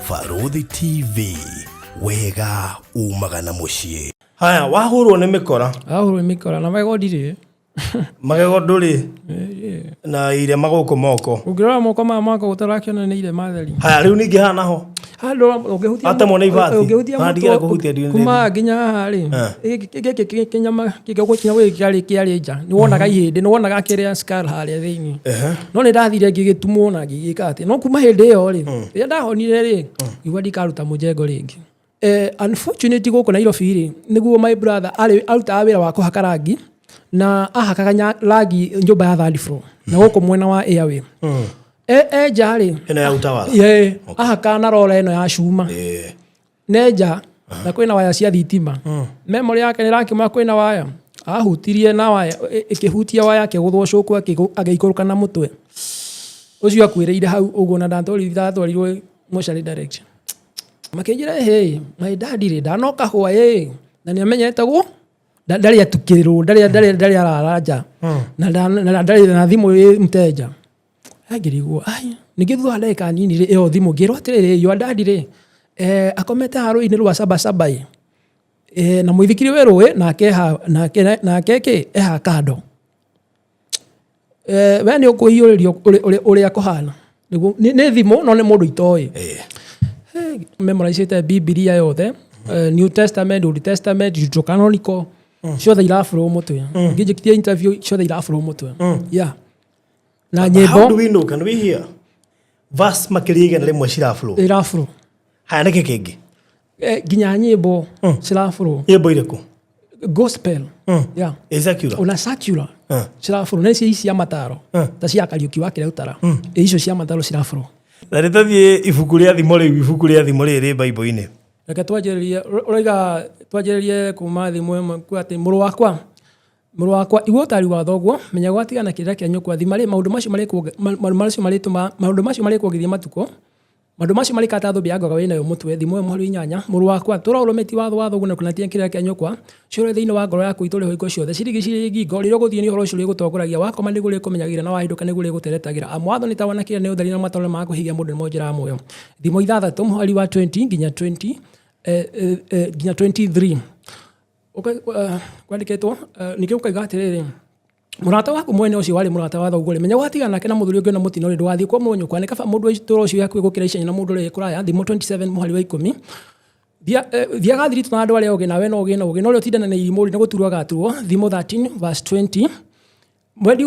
Baruthi TV, wega umagana mushie. Haya, wahurwo nĩ mĩkora. Wahurwo nĩ mĩkora na magego ndirĩ. Magego ndũrĩ. Na ire magũkũ moko. Ũngĩrora moko ma mako ũtarakĩona nĩ ire matheri. Haya, rĩu ningĩ hana ho. Handũ ũngĩhutia. Hata mwana ivathi. Ũngĩhutia moko. Kuma nginya harĩ. Gĩkĩ kĩnyama gĩgũkinya gwĩ kĩarĩ nja. Nĩ wonaga ihĩndĩ, nĩ wonaga kĩrĩa skull harĩa thĩinĩ. No nĩ ndathire ngĩgĩtumwo na ngĩgĩka atĩ. No kuma hĩndĩ ĩyo rĩ. Rĩrĩa ndahonire rĩ, igua ndikaruta mũjengo rĩngĩ. Unfortunately gũkũ Nairobi rĩ, nĩguo my brother arutaga wĩra wa kũhaka rangi na ahakaga rangi nyũmba ya third floor na gũkũ mwena wa airway. Enja rĩ. Ĩno ya utawala. Ahaka na rola ĩno ya cuma. Nenja na kwĩna waya cia thitima. Memory yake nĩ rangi ma kwĩna waya. Ahutirie na waya ĩkĩhutia waya kĩgũthwo cũkũ agĩikũrũka na mũtwe. Ũcio akuĩrĩire hau ũguo na ndatwarirwo motion direction. Makĩnjĩra hey, my daddy rĩ ndanoka hwa na nĩ amenyete gũ ndarĩ atukĩrwo ndarĩ araraja na ndarĩ na thimũ mteja agĩrigwo ai nĩgĩthwa ndeka nini rĩ ĩyo thimũ ngĩrwo atĩrĩrĩ your daddy rĩ akomete harũ-inĩ rwa Sabasaba na mũithikiri werũ nake eha kando we nĩ ũkũiyũrĩrio ũrĩa kũhana nĩ thimũ no nĩ mũndũ itoĩ memorizate Biblia yothe New Testament, Old Testament, Deuterocanonical ciothe irafurwo mũtwe ngĩnjĩkĩtie interview ciothe irafurwo mũtwe na nyĩmbo. How do we know, can we hear verse makĩria na rĩmwe cirafurwo irafurwo? Haya nĩkĩ kĩngĩ nginya nyĩmbo cirafurwo. Nyĩmbo irĩkũ? Gospel secular ona secular cirafurwo nĩ cia mataro ta cia Kariuki wa kĩrĩa utara icio cia mataro cirafurwo. Na rĩtathiĩ ibuku rĩa thimo rĩu ibuku rĩa thimo rĩrĩ Bible-inĩ. Reke twanjĩrĩrie kuma thimo ĩmwe kwa atĩ mũrũ wakwa igua ũtari wa thoguo menya gwatigana kĩrĩa kĩa nyũkwa thima rĩ maũndũ macio marĩkuo gĩthiĩ matukũ maũndũ macio marĩkata thũmbĩ ya ngoga wĩnayo mũtwe thimo ĩmwe harĩ inyanya mũrũ wakwa tũraũrũmĩti watho wa thoguo na kũnatia kĩrĩa kĩa nyũkwa ciũrĩ thĩinĩ wa ngoro yaku itũrĩ hoiko ciothe cirigicĩrie ngingo rĩrĩa ũgũthiĩ nĩ ũhoro ũcio rĩgũtongoragia wakoma nĩguo rĩkũmenyagĩrĩra na wahĩndũka nĩguo rĩgũteretagĩra amwatho nĩ tawana kĩrĩa nĩ ũtheri na matoro ma kũhigia mũndũ nĩmo njĩra muoyo thimo 6 mweri wa 20 nginya 23 kwandĩkĩtwo ningĩ ũkaiga atĩrĩrĩ mũrata waku mwene ũcio warĩ mũrata wa thoguo menya gwatigana nake na mũthuri ũngĩ na mũtino rĩ ndwathiĩ kwa mũnyũ kwa nĩ kaba mũndũ ũtũũro ũcio yaku gũkĩra icenya na mũndũ ũrĩ kũraya thimo 27 mweri wa 10 thiaga thiritu na andũ arĩa ũgĩ nawe no ũgĩ no ũrĩa ũtindana na irimũ rĩ nĩ gũturwo agaturwo thimo 13 verse 20 mwendi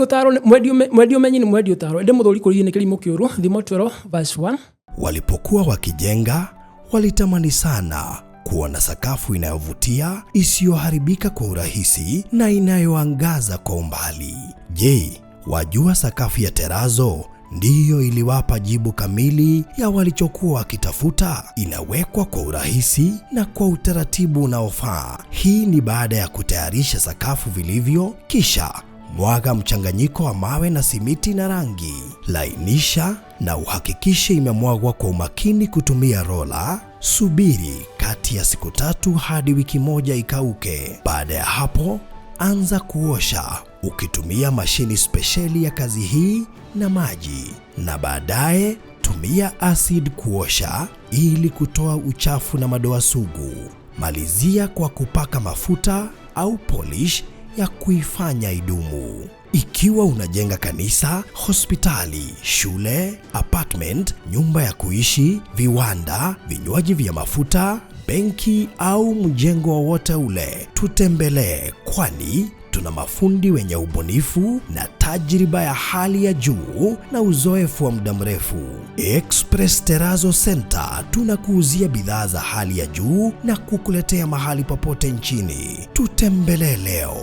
ũmenyi nĩ mwendi ũtaro ĩndĩ mũthuri kũrigĩ nĩ kĩrimũ kĩũru thimo 12 verse 1. Walipokuwa wakijenga walitamani sana kuona sakafu inayovutia isiyoharibika kwa urahisi na inayoangaza kwa umbali. Je, wajua sakafu ya terazo ndiyo iliwapa jibu kamili ya walichokuwa wakitafuta? Inawekwa kwa urahisi na kwa utaratibu unaofaa. Hii ni baada ya kutayarisha sakafu vilivyo, kisha mwaga mchanganyiko wa mawe na simiti na rangi. Lainisha na uhakikishe imemwagwa kwa umakini kutumia rola. Subiri kati ya siku 3 hadi wiki 1 ikauke. Baada ya hapo, anza kuosha ukitumia mashini spesheli ya kazi hii na maji, na baadaye tumia acid kuosha ili kutoa uchafu na madoa sugu. Malizia kwa kupaka mafuta au polish ya kuifanya idumu. Ikiwa unajenga kanisa, hospitali, shule, apartment, nyumba ya kuishi, viwanda, vinywaji vya mafuta, benki au mjengo wowote ule, tutembelee, kwani tuna mafundi wenye ubunifu na tajriba ya hali ya juu na uzoefu wa muda mrefu. Express Terazo Center tunakuuzia bidhaa za hali ya juu na kukuletea mahali popote nchini. Tutembelee leo,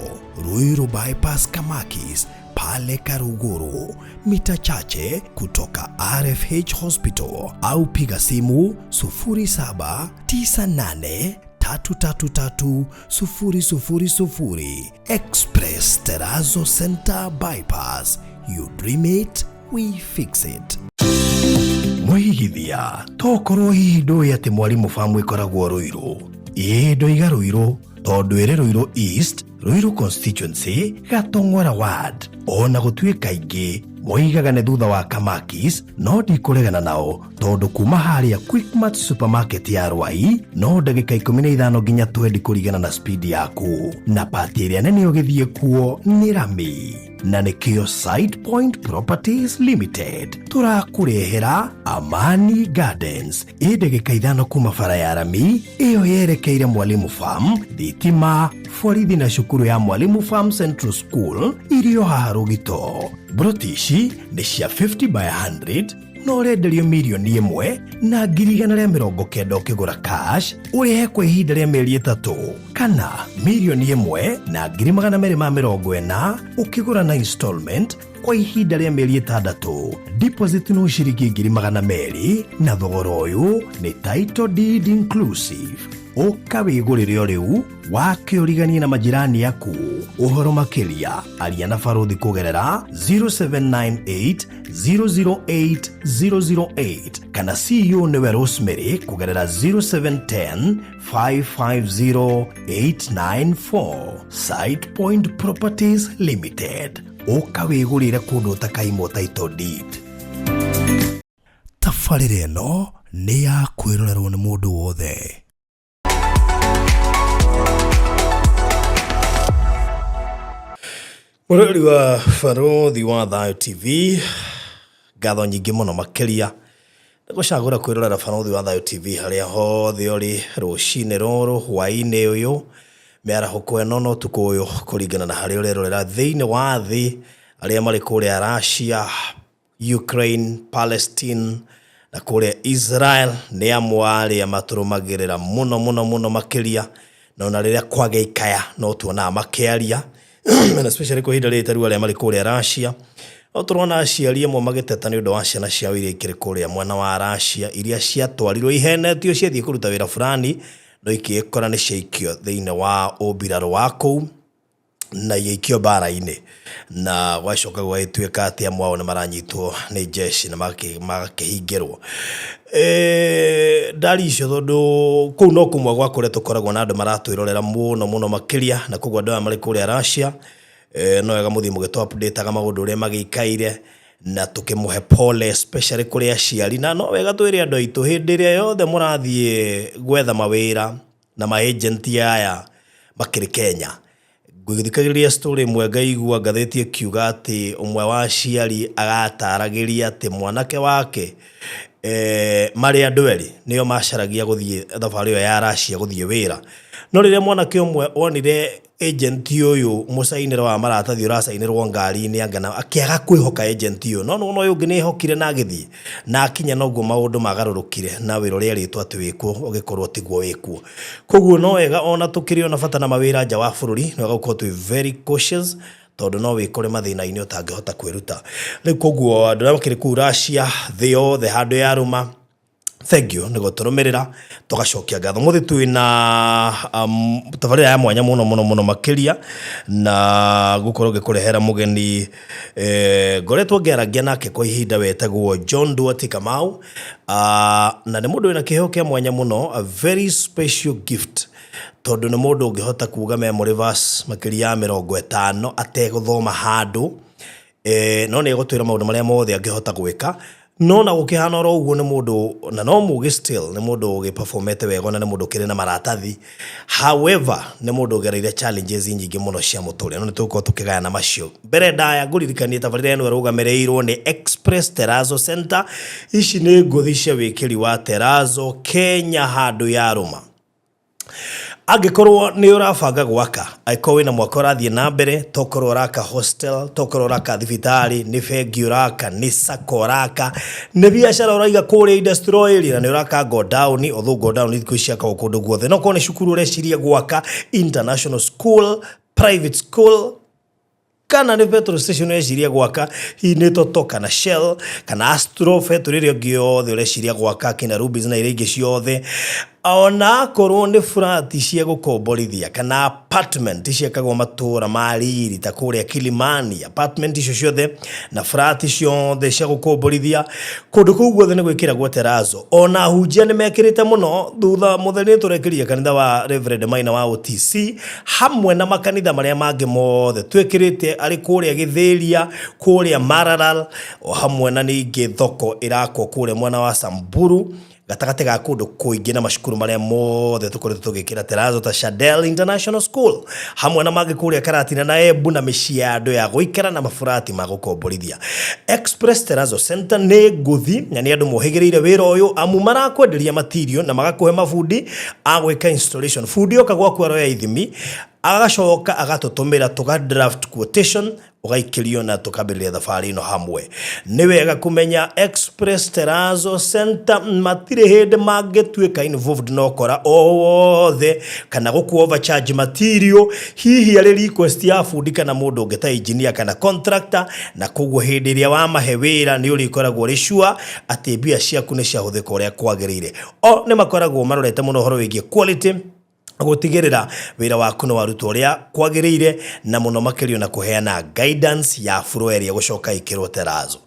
Ruiru Bypass Kamakis, pale Karuguru, mita chache kutoka RFH Hospital, au piga simu 0798333000. Express Terazo Center Bypass, you dream it, we fix it. Mwihigithia tokorwo hihi ndũĩ atĩ Mwalimu Farm ĩkoragwo Ruiru. Ndoiga Ruiru tondũ ĩrĩ Ruiru East, Ruiru Constituency, Gatong'ora Ward. Ona gũtuĩka kaingĩ moigaga nĩ thutha wa Kamakis, no ndikũregana nao tondũ kuma harĩa Quickmart supermarket ya Rwai no ndagĩka 15 nginya 20 kũringana na speed yaku, na pati ĩrĩa nene ũgĩthiĩ kuo nĩ Rami. Na nĩkĩo Side Point Properties Limited tũrakũrehera Amani Gardens ĩ ndagĩka 5 kuma bara ya Rami ĩyo yerekeire Mwalimu Farm, thitima, borithi na cukuru ya Mwalimu Farm Central School irio haha Rũgito. Broti ici nĩ cia 50 by 100 no ũrenderio mirioni 1 na 190 ũkĩgũra cash ũrĩhe kwa ihinda rĩa mĩeri 3, kana mirioni 1 na 240 ũkĩgũra na installment kwa ihinda rĩa mĩeri 6. Deposit no ciringi 200 na thogora ũyũ nĩ title deed inclusive. Ũkawĩgũrĩre rĩu wake ũriganie na majirani yaku. Ũhoro makĩria aria na barũthi kũgerera 0798 008 008 kana CEO nĩwe Rosemary kũgerera 0710 550 894. Side Point Properties Limited, ũkawĩgũrĩre kũndũ ũtakaimwo title deed. Tabarĩra ĩno nĩ ya kwĩrorerwo nĩ mũndũ wothe. Mũrori wa barũthi wa Thayo TV, ngatho nyingĩ mũno makĩria nĩgũcagũra kwĩrorera barũthi wa Thayo TV harĩa hothe ũrĩ rũcinĩ rũrũ, hwaĩ-inĩ ũyũ, mĩarahũko ĩno na ũtukũ ũyũ, kũringana na harĩa ũrerorera thĩinĩ wa thĩ, arĩa marĩ kũrĩa Russia, Ukraine, Palestine na kũrĩa Israel nĩ amwe arĩa matũrũmagĩrĩra mũno makĩria, na ona rĩrĩa kwagĩa ikaya no tuonaga makĩaria and especially kwa ihinda rĩrĩ arĩa marĩ kũrĩa Russia. No tũrona aciari amwe magĩteta nĩ ũndũ wa ciana ciao iria ikĩrĩ kũrĩa mwena wa Russia, iria ciatwarirwo ihenetio ciathiĩ kũruta wĩra fulani, no ikĩkora nĩ ciaikio thĩinĩ wa ũmbirarũ wa kũu na igĩikio mbara-inĩ, na gwacoka gwagĩtuĩka atĩ amwe ao nĩ maranyitwo nĩ jeshi na magakĩhingĩrwo. Ndari icio tondũ kũu no kũmwe gwa kũrĩa tũkoragwo na andũ maratwĩrorera mũno makĩria, na koguo andũ aya marĩ kũrĩa Russia no wega mũthiĩ mũgĩtũ-update-aga maũndũ ũrĩa magĩikaire na tũkĩmũhe pole especially kũrĩ aciari, na no wega twĩre andũ aitũ hĩndĩ ĩrĩa yothe mũrathiĩ gwetha mawĩra na maagenti aya makĩrĩ Kenya. Ngũgĩthikagĩrĩria story ĩmwe ngaigua ngathĩti ĩkiuga atĩ ũmwe wa aciari agataragĩria atĩ mwanake wake marĩ andũ erĩ nĩo macaragia gũthiĩ thabarĩ ĩyo ya Russia gũthiĩ wĩra, no rĩrĩa mwanake ũmwe onire agent ũyũ mũcainĩro wa maratathi ũracainĩrwo ngari-inĩ angana akĩaga kwĩhoka agent ũyũ, no ũyũ ũngĩ nĩehokire na agĩthiĩ na akinya noguo maũndũ magarũrũkire na wĩra ũrĩa rĩtwa atĩ wĩkwo ũgĩkorwo tiguo wĩkwo. Koguo no wega ona tũkĩrĩ ona bata na mawĩra nja wa bũrũri, no wega gũkorwo twĩ very cautious tondũ no wĩkore mathĩna-inĩ ũtangĩhota kwĩruta. Rĩu koguo andũ arĩa makĩrĩ kũu Russia, thĩ yothe handũ ya rũma, thank you nĩ gũtũrũmĩrĩra, tũgacokia ngatho. Mũthĩ twĩna tabarĩra ya mwanya mũno makĩria, na gũkorwo ngĩkũrehera mũgeni ngoretwo ngĩaragia nake kwa ihinda wetagwo John Nduati Kamau, na nĩ mũndũ wĩna kĩheo kĩa mwanya mũno, a very special gift, tondũ nĩ mũndũ ũngĩhota kuga memory verse makĩria ya 50 ategũthoma handũ, no nĩ egũtwĩra maũndũ marĩa mothe angĩhota gwĩka. No na gũkĩhana oro ũguo nĩ mũndũ na no mũgĩ still nĩ mũndũ ũgĩ-performete wega na nĩ mũndũ kĩrĩ na maratathi. However nĩ mũndũ ũgereire challenges nyingĩ mũno cia mũtũrĩre, no nĩ tũgũkorwo tũkĩgayana macio. Mbere ndaya ngũririkanie tabarĩra ĩno ĩrũgamĩrĩirwo nĩ Express Terrazzo Center. Ici nĩ ngũthi cia wĩkĩri wa terrazzo Kenya handũ ya rũma. Angĩkorwo nĩ ũrabanga gwaka, angĩkorwo wĩna mwaka ũrathiĩ na mbere, tokorwo ũraka hostel, tokorwo ũraka thibitarĩ, nĩ bengi ũraka, nĩ sacco ũraka, nĩ biacara ũraiga kũrĩa industrial area, na nĩ ũraka go down, although go down thikũ ici ciakagwo kũndũ guothe. No korwo nĩ cukuru ũreciria gwaka, international school, private school, kana nĩ petrol station ũreciria gwaka, hihi nĩ Toto kana Shell kana Astro, factory ĩrĩa ĩngĩ yothe ũreciria gwaka, kina Rubis na iria ingĩ ciothe, ona korwo ni flat cia gukomborithia kana apartment ciakagwo matura mariri ta kuria Kilimani, apartment icio ciothe na flat ciothe cia gukomborithia kundu kuu guothe ni gwikiragwo terazo. Ona hunjia ni mekirite muno thutha mutheri turekiria kanitha wa Reverend Maina wa OTC hamwe na makanitha maria mangi mothe twikirite ari kuria Githiria, kuria Maralal, o hamwe na ningi thoko irakwo kuria mwana wa Samburu gatagate ga kundu kuingi na mashukuru maria mothe tukoretwo tugikira terazo ta Shadell International School hamwe na mangi kuria Karatina na Embu na miciando ya guikara na mafurati ma gukomborithia. Express Terazo Center ni nguthi na ni andu mohigireire wira uyu amu marakwenderia material na magakuhe mafundi agwika installation. Fundi okagwa kwaro ya ithimi agacoka agatutumira tuga draft quotation ugaikirio na tukambiriria thabari no hamwe. Ni wega kumenya Express Terazo Center matire hende mangetuika involved no kora othe kana guku overcharge material hihi ari request ya fundi kana mundu ngeta engineer kana contractor na kugwo hindi ria wa mahewira ni uri koragwo ri sure ati bia ciaku ni cia huthika uria kwagirire. O ni makoragwo marorete muno horo wigie quality gutigirira wira waku no warutwo uria kwagirire na muno makirio na kuheana guidance ya flow area gucoka ikirwo terazo.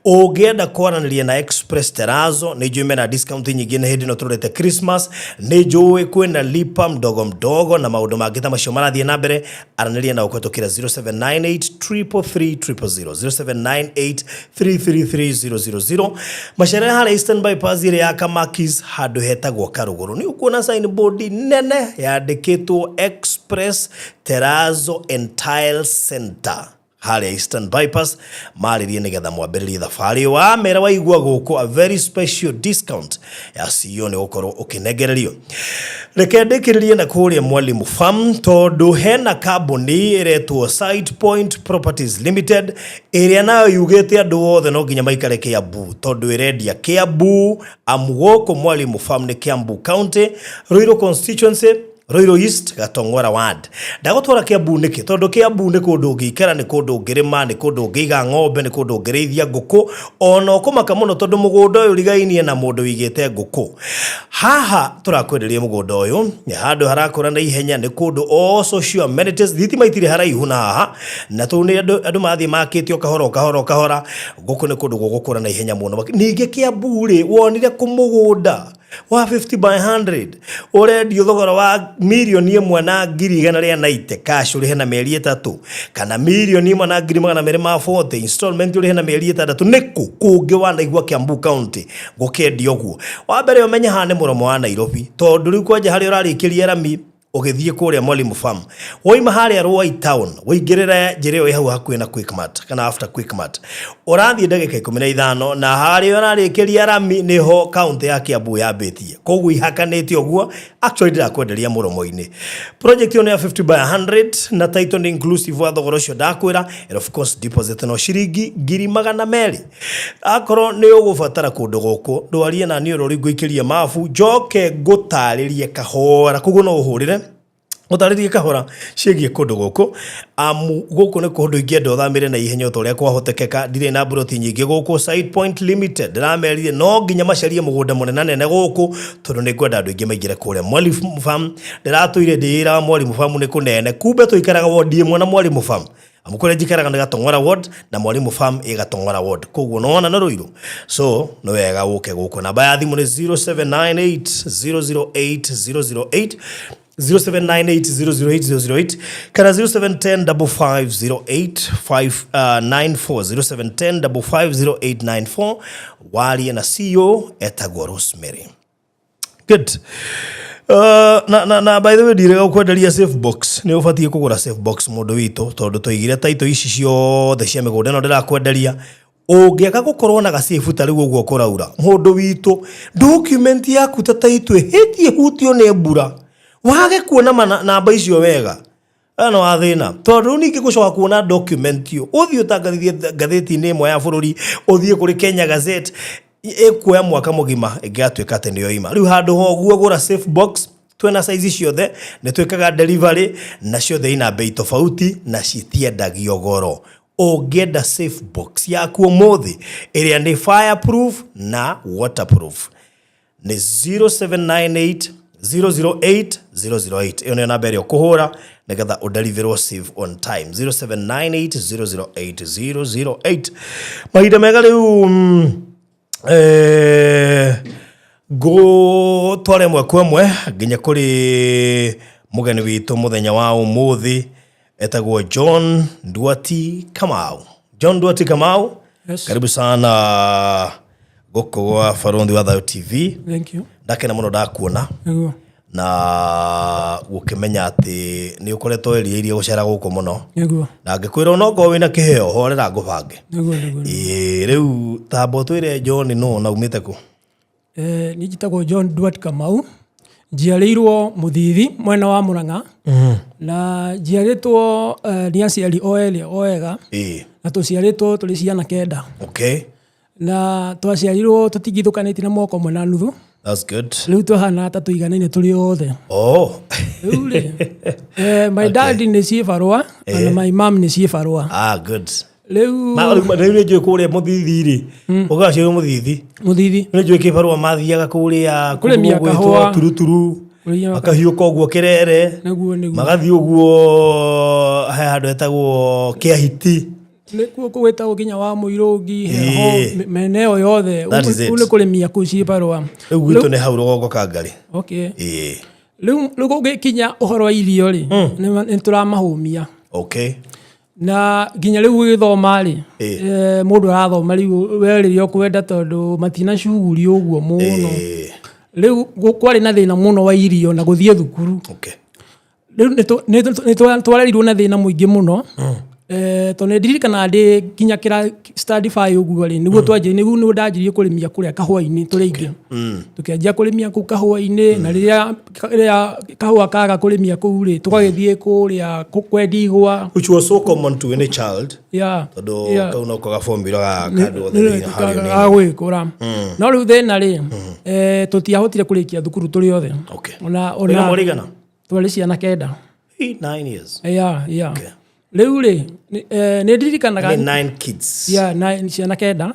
Ugienda kwaraniria na Express Terazo ni njui mena discount nyingi na hindi no turete Christmas, ni njui kwena lipa mdogo mdogo na maundu mangi ta macio marathie na mbere. Araniria na ukwetokira 0798333000 0798333000 machere hale Eastern Bypass ile ya Kamakis hadu hetagwo Karuguru. Ni ukuona signboard nene yandikitwo Express Terazo and Tile Center hali Eastern Bypass maririe nigetha mwambiririe thabari wa mera wa igwa guku a very special discount ya CEO ni gukorwo ukinegererio. Reke ndikiririe na kuria Mwalimu Farm tondu hena kambuni iretwo Site Point Properties Limited iria nayo yugite andu othe no nginya maikare Kiambu tondu irendia Kiambu amugo Mwalimu Farm ni Kiambu County, Ruiru constituency, Ruiru East, Gatongora Ward. Ndagotwara Kiambu niki tondu Kiambu ni kundu ngikara, ni kundu ngirima, ni kundu ngiga ng'ombe, ni kundu ngirithia nguku, ona kumaka muno tondu mugunda uyu rigainie na mundu wigite nguku. Haha turakwenderia mugunda uyu ni handu harakura na ihenya, ni kundu o social amenities thitima itire haraihu na haha na tu ni andu mathi makitio kahora nguku ni kundu gukura na ihenya muno. Ningi Kiambu ri wonire kumugunda wa 50 by 100 urendio thogora wa milioni 1,190 cash uri hena mieri 3 kana milioni 1,240 installment uri hena mieri 3 niku kungi wana igwa Kiambu County gukendio guo. Wa mbere umenya hane muromo wa Nairobi tondu riu kwaje hari urarikiria rami ugithie kuria Mwalimu Farm woima haria RUO town wingirira njireo hau hakuhi na Quickmart kana after Quickmart urathie ndagika 15 na haria urarikiria rami niho county ya Kiambu yambitie koguo ihakanite oguo. Actually ndakwenderia muromo-ini project yo ni ya 50 by 100 na title ni inclusive wa thogora ucio ndakwira and of course deposit no ciringi 200,000. Akoro ni ugubatara kundu guku ndwarie na ni urori nguikiria mafu njoke ngutaririe kahora koguo no uhurire utaririe kahora cigie kundu guku amu guku ni kundu ingienda uthamire na ihenya utoria kwahotekeka. Ndire na broti nyingi guku Site Point Limited ndiramerire no nginya macarie mugunda munene nene guku tondu ni ngwenda andu ingi maigire kuria Mwalimu Farm. Ndiratoire ndira Mwalimu Farm ni kunene kumbe tuikaraga ward imwe na Mwalimu Farm amukore jikaraga Gatongora Ward na Mwalimu Farm Gatongora Ward koguo nona na Ruiru. So no wega uke guku namba ya thimu ni 0798008008 0798008008 kana 0710550894 0710550894 walie na CEO etagwo Rosemary. Good. Na by the way direga ukwenderia safe box ni ufatie kugura safe box mundu witu tondu toigire taito ici ciothe cia migunda no ndirakwenderia ungiaka gukorwo na gasafe tari guo kuraura mundu witu document yaku ta taito hitie hutio ne mbura wage kuona namba icio wega ano athina tondu ningi gucoka kuona document yo uthio tangathithie gatheti ni imwe ya bururi uthie kuri Kenya Gazette ekuya mwaka mugima igatwika ati niyo ima riu handu hoguo gura safe box twena size ciothe ni twikaga delivery na ciothe ina bei tofauti na citiendagio goro. Ungenda safe box yaku umuthi iria ni fireproof na waterproof nĩ 0798 008 008. Ĩyo nĩyo namba ĩrĩa ũkũhũra nĩgetha ũdeliverwo save on time. 0798 008 008. Mahinda mega rĩu tware mwe kwa mwe nginya kũrĩ mũgeni witũ mũthenya wa ũmũthĩ etagwo John Nduati Kamau. John Nduati Kamau, Yes. Karibu sana gũkũ gwa Farundi wa Thayo TV. Thank you. Ndakena mũno ndakuona na gũkĩmenya atĩ nĩ ũkoretwo erirĩirie gũcera gũkũ mũno. Na ngĩkwĩra no ngorwo wĩna kĩheo horera ngũbange. Rĩu tambo twĩre John no na umĩte kũ? Niĩ njĩtagwo John Nduati Kamau. Njiarĩirwo Mũthithi mwena wa Mũrang'a. Na njiarĩtwo nĩ aciari o ega. Na tũciarĩtwo tũrĩ ciana 9. Okay. Na twaciarirwo tũtingithũkanĩtie na moko mwe na nuthu. That's good. Rĩu tũhana ta tũiganaine tũrĩ othe. Oh. Rĩu rĩ, my dad nĩ ciĩbarũa na my mom nĩ ciĩbarũa. Ah, good. Rĩu nĩ njũĩ kũrĩa Mũthithi rĩ. Ũgaciarwo Mũthithi. Mũthithi. Nĩ njũĩ kĩbarũa mathiaga kũrĩa kũrĩmia kahũa turuturu. Makahiũka ũguo kĩrere. Magathiĩ ũguo he handũ hetagwo Kĩahiti. Nĩkuo kũgwĩtagwo nginya wa Mũirũngi, heho, mene ĩyo yothe. Nĩ kũrĩmia kũu ciĩbarũa. Rĩu gwitũ nĩ hau rũgongo Kangarĩ. Okay. Rĩu gũgĩkinya ũhoro wa irio rĩ, nĩ tũramahũmia. Okay. Na nginya rĩu gũgĩthoma rĩ, mũndũ arathoma rĩu we rĩrĩa ũkwenda tondũ matinacuguri ũguo mũno. Rĩu kwarĩ na thĩna mũno wa irio na gũthiĩ thukuru. Okay. Rĩu nĩ twarerirwo na thĩna mũingĩ mũno. Tondũ nĩndirikana ndĩ nginya kĩra study 5 ũguo rĩ, nĩguo nĩguo ndanjirie kũrĩmia kũrĩa kahũa-inĩ tũrĩ aingĩ. Tũkĩanjia kũrĩmia kũu kahũa-inĩ, na rĩrĩa kahũa kaga kũrĩmia kũu rĩ, tũgagĩthiĩ kũrĩa kwendia igwa. Which was so common to any child. Yeah. Tondũ kau no kagabombi kandũ othe gagwĩkũra. No rĩu thĩna rĩ, tũtiahotire kũrĩkia thukuru tũrĩ othe. Ona twarĩ ciana 9. 9 years. Yeah. Rĩu rĩ, nĩndirikanaga 9 kids. Yeah, ciana 9.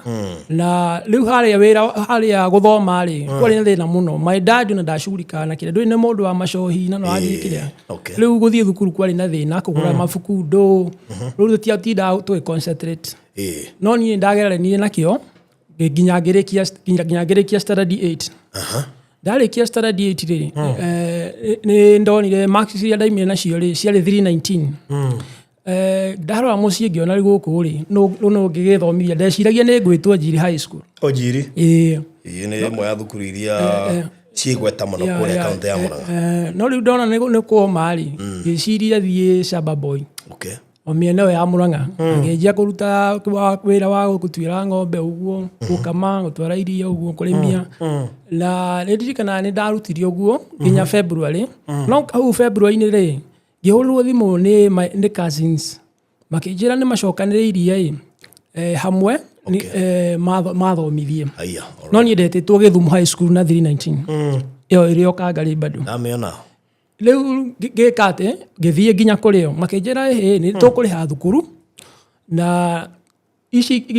Na rĩu harĩa gũthoma rĩ, kwarĩ na thĩna mũno. My dad na ndacugurikaga na kĩrĩa. Ndũrĩ nĩ mũndũ wa macohi na no athiĩ kĩrĩa. Rĩu gũthiĩ thukuru kwarĩ na thĩna, kũgũra mabuku ndũ. Rĩu tũtiatindaga tũgĩ-concentrate. No niĩ ndagereranire nakĩo nginya ngĩrĩkia standard 8. Ndarĩkia standard 8 rĩ, nĩ ndonire marks iria ndaimire nacio rĩ, ciarĩ 319. Ndarora mũciĩ ngĩona rĩ gũkũ rĩ, no ngĩgĩthomithia, ndeciragia nĩ ngwĩtwo Njiri High School. Njiri? Nĩ ĩmwe ya thukuru iria ciĩgweta mũno kũrĩa kaũntĩ ya Mũrang'a. No rĩu ndona nĩ kũoma rĩ, ngĩciria thiĩ Shamba Boy. O mĩena ĩyo ya Mũrang'a. Ngĩanjia kũruta wĩra wa gũtuĩra ng'ombe ũguo, gũkama, gũtwara iria ũguo, kũrĩmia. Na nĩndirikanaga nĩ ndarutire ũguo nginya February. No hau February-inĩ rĩ, ngĩhũrĩrwo thimũ nĩ cousins. Makĩnjĩra nĩ macokanĩrĩirie hamwe mathomithie. No niĩ ndetĩtwo Gĩthumo High School na 319. Ĩyo ĩrĩ o Kangarĩ bado. Ndamĩona. Rĩu ngĩka atĩ ngĩthiĩ nginya kũrĩ o. Makĩnjĩra nĩ tũkũrĩha thukuru na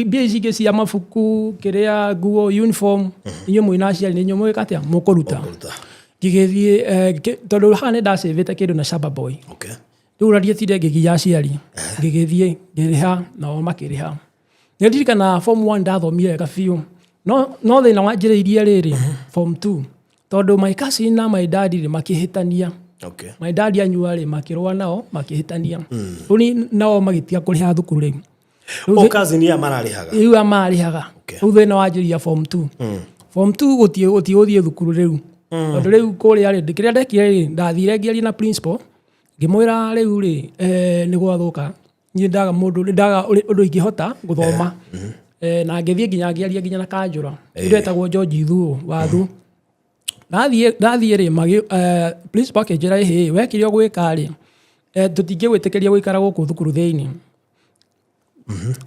mbia ici ingĩ cia mabuku, kĩrĩa, nguo, uniform, inyuĩ mwĩna aciari nĩ inyuĩ mwĩka atĩa mũkũruta. Ngĩgĩthiĩ tondũ haha nĩ ndasĩvĩte kĩndũ na Shamba Boy. Rĩu ũrĩa ndietire ngĩgia aciari. Ngĩgĩthiĩ ngĩrĩha nao makĩrĩha. Nĩndirikana form 1 ndathomire wega biũ. No thĩna wanjĩrĩirie rĩrĩ form 2. Tondũ my cousin na my dad rĩ makĩhĩtania. My dad anyua rĩ makĩrũa nao makĩhĩtania. Rĩu nao magĩtiga kũrĩha thukuru rĩu. O cousin ya mararĩhaga. Rĩu amarĩhaga. Rĩu thĩna wanjĩrĩirie form 2. Form 2 gũthiĩ thukuru rĩu. Tondũ rĩu kũrĩa rĩ, kĩrĩa ndekire rĩ, ndathire ngĩaria na principal, ngĩmwĩra rĩu rĩ, nĩ gwathũka. Niĩ ndaga ũndũ ingĩhota gũthoma. Na ngĩthiĩ nginya ngĩaria nginya na Kanjũra. Ũrĩa etagwo George Thuo Wathu. Ndathiĩ rĩ, principal akĩnjĩra we kĩrĩa ũgwĩka rĩ, tũtingĩgwĩtĩkĩria gũikara gũkũ thukuru thĩinĩ.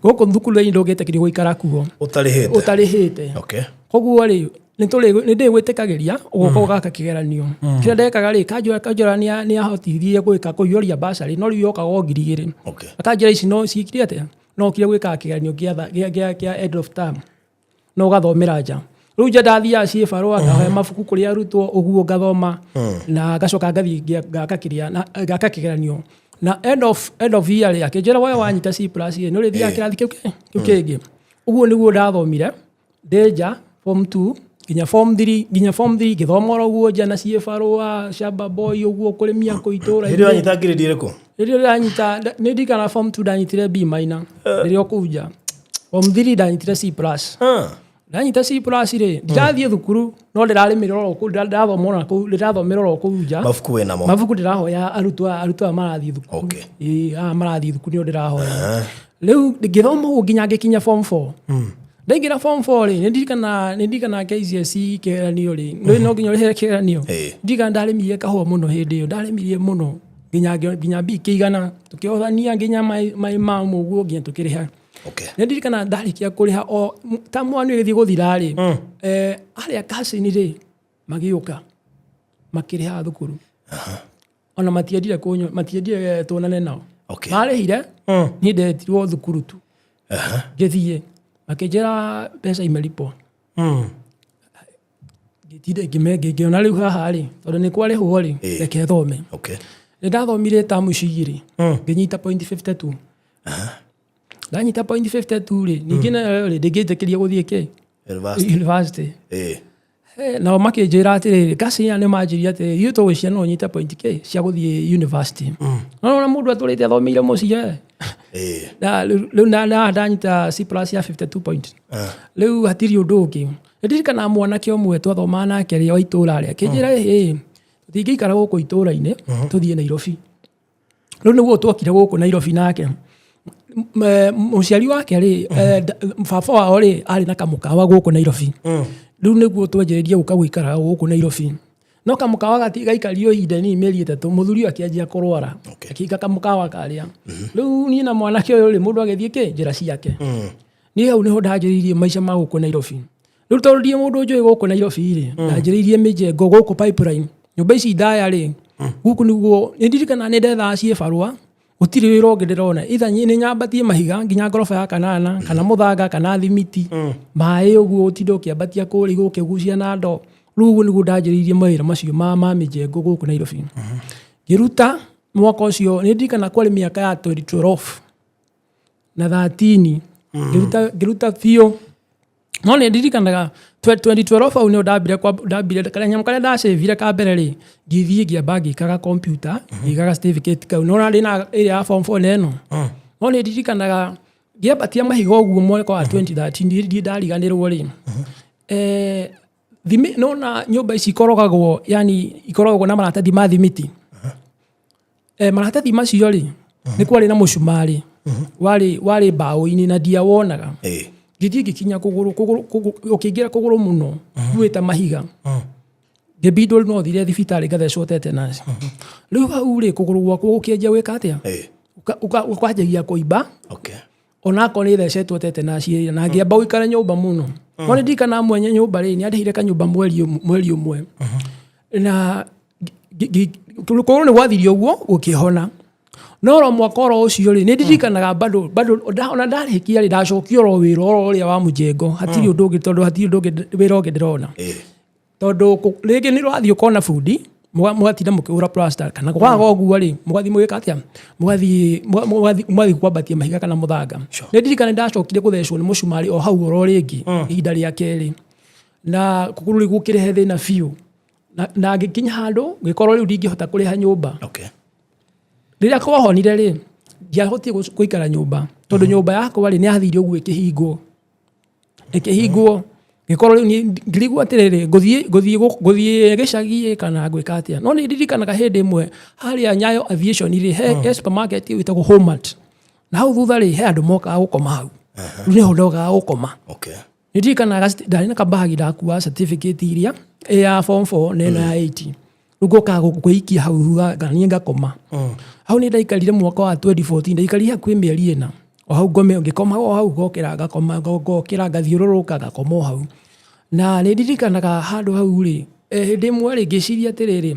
Gũkũ thukuru thĩinĩ ndũngĩtĩkĩria gũikara kuo ũtarĩhĩte. Koguo rĩ, nĩndĩgwĩtĩkagĩria ũgoka ũgaka kĩgeranio. Kĩrĩa ndekaga rĩ, Kanjũra nĩ ahotithirie kũiyũria basarĩ, no rĩu yokaga o 2,000. Akanjĩra ici no ciĩkire atĩa, no kire gwĩkaga kĩgeranio kĩa end of term, no ũgathomera nja. Rĩu nja ndathiaga ciĩbarũa ngahoya mabuku kũrĩ arutwo ũguo ngathoma na ngacoka ngathiĩ ngaka kĩgeranio. Na end of year rĩ akĩnjĩra we wanyita C+ nĩ ũrĩthiaga kĩrathi kĩu kĩngĩ. Ũguo nĩguo ndathomire ndĩ form 2 nginya form 3 ngĩthoma ũguo nja na ciĩbarũa shamba boy ũguo kũrĩmia kũitũra. Hĩndĩ wanyita grade ĩrĩkũ? Hĩndĩ ndanyita nĩ ndikana form 2 ndanyitire B minor rĩrĩa kũu nja. Form 3 ndanyitire C+. Ndanyita C+ rĩ ndirathiĩ thukuru no ndĩrarĩmĩrwo kũu ndathomera kũu ndĩrathomera kũu nja. Mabuku wĩ namo? Mabuku ndĩrahoya arutwo marathiĩ thukuru. Marathiĩ thukuru nĩ ndĩrahoya. Rĩu ngĩthoma ũguo nginya ngĩkinya form 4. Ndaingĩra form 4 rĩ nĩ ndikana KCSE kĩgeranio rĩ no nginya ũrĩhe kĩgeranio. Ndikana ndarĩmire kahũa mũno hĩndĩ ĩyo ndarĩmire mũno nginya B kĩigana tũkĩhothania nginya mamu ũguo nginya tũkĩrĩha. Nĩ ndirikana ndarĩkia kũrĩha o tamu wanyu ĩgĩthiĩ gũthira rĩ arĩa cousin rĩ magĩũka makĩrĩha thukuru. Ona matiendire tuonane nao. Marĩhire niĩ ndetirwo thukuru tu. Ngĩthiĩ makĩnjĩra mbeca imelipwo. Ngĩona rĩu haha rĩ tondũ nĩ kwarĩhwo rĩ reke thome. Nĩ ndathomire tamu cigĩrĩ ngĩnyita point 52. Ndanyita point 52 rĩ ningĩ nayo rĩ ndĩngĩtĩkĩria gũthiĩ university. Nao makĩnjĩra atĩrĩrĩ gacina nĩ manjĩria atĩ ithuĩ tũgwĩciria no ũnyite point cia gũthiĩ university. No mũndũ atũrĩte athomeire mũciĩ. Rĩu ndanyita C+ ya 52 point. Rĩu hatirĩ ũndũ ũngĩ. Nĩndirikana mwanake ũmwe twathomaga nake rĩ wa itũũra rĩa akĩnjĩra tũtingĩikara gũkũ itũũra-inĩ tũthiĩ Nairobi. Rĩu nĩguo twokire gũkũ Nairobi nake mũciari wake rĩ baba wao rĩ arĩ na kamũkawa gũkũ Nairobi. Rĩu nĩguo twenjererie gũka gũikara gũkũ Nairobi. No kamũkawa gaikario ihinda inini mĩeri 3 mũthuri akĩanjia kũrwara akĩinga kamũkawa karĩa. Rĩu niĩ na mwanake ũyũ rĩ mũndũ agĩthiĩ njĩra ciake. Niĩ hau nĩho ndanjĩrĩirie maica ma gũkũ Nairobi. Rĩu tondũ ndiĩ mũndũ njũĩ gũkũ Nairobi rĩ ndanjĩrĩirie mĩjengo gũkũ pipeline nyũmba ici ndaya rĩ gũkũ nĩguo nĩ ndirikana nĩ ndethaga ciĩbarũa gũtirĩ wĩra ũngĩ ndĩrona either nĩ nyambatie mahiga nginya ngoroba ya kanana kana mũthanga kana thimiti maĩ ũguo ũtinde ũkĩambatia kũrĩ gũkĩgucia na ndo. Rĩu ũguo nĩguo ndanjĩrĩirie mawĩra macio ma mĩjengo gũkũ Nairobi. Ngĩruta mwaka ũcio nĩ ndirikana kwarĩ mĩaka ya 2012 na 13 ngĩruta biũ. No nĩ ndirikanaga 2012 au nĩyo ndambire kanyamũ karĩa ndacĩvire ka mbere rĩ ngĩthiĩ ngĩamba ngĩikaga computer ngĩikaga certificate kau no ndĩ na ĩrĩa ya form 4 neno. No nĩ ndirikanaga ngĩambatia mahiga ũguo mwaka wa 2013 ndariganĩrwo rĩ no na nyũmba ici ikorogagwo yani ikorogwo na maratathi ma thimiti. Maratathi macio rĩ nĩ kwarĩ na mũcumarĩ warĩ mbaũ-inĩ na ndiawonaga. Gĩthiĩ gĩkinya kũgũrũ ũkĩingĩra kũgũrũ mũno gwĩta mahiga. Ngĩbindwo no thire thibitarĩ ngathecwo tetanus. Rĩu hau rĩ kũgũrũ gwakwa gũkĩanjia gwĩka atĩa ũkanjagia kũimba onako nĩ thecetwo tetanus na ngĩamba gũikara nyũmba mũno. No nĩ ndirikana mwenye nyũmba rĩ nĩandĩhire kanyũmba mweri ũmwe na kũgũrũ nĩ gwathirio ũguo gũkĩhona. No ro mwaka oro ũcio rĩ nĩ ndirikanaga bado ona ndarĩkia rĩ ndacokio ro wĩra ũrĩa wa mũjengo hatirĩ ũndũ ũngĩ tondũ hatirĩ ũndũ ũngĩ wĩra ũngĩ ndĩrona. Tondũ rĩngĩ nĩ rwathiĩ ũkona bundi mũgatinda mũkĩhũra plaster kana kwaga ũguo rĩ mũgathiĩ mũgĩka atĩa mũgathiĩ kwambatia mahiga kana mũthanga. Nĩ ndirikana ndacokire gũthecwo nĩ mũcumarĩ o hau oro rĩngĩ ihinda rĩa kerĩ na kũgũrũ gũkĩrehe thĩna biũ na ngĩkinya handũ ngĩkorwo rĩu ndingĩhota kũrĩha nyũmba. Rĩrĩa kwahonire rĩ ndiahotire gũikara nyũmba tondũ nyũmba yakwa rĩ nĩ yathire ũguo ĩkĩhingwo ngĩkorwo rĩu ngĩrigwo atĩrĩrĩ ngũthiĩ gĩcagi kana gwĩka atĩa. No nĩ ndirikanaga hĩndĩ ĩmwe harĩa Nyayo Aviation rĩ he supermarket ĩtagwo Homart na hau thutha rĩ he andũ mokaga gũkoma hau. Rĩu nĩho ndokaga gũkoma. Nĩ ndirikanaga ndarĩ na kabagi ndakuua certificate iria ya form 4 na ĩno ya 8 ugoka gũikia hau thutha ngania ngakoma. Hau nĩ ndaikarire mwaka wa 2014 ndaikarire hakuhĩ mĩeri ĩna o hau ngĩkoma o hau ngokĩra ngakoma ngokĩra ngathiũrũrũka ngakoma hau. Na nĩ ndirikanaga handũ hau rĩ hĩndĩ ĩmwe rĩ ngĩciria atĩrĩrĩ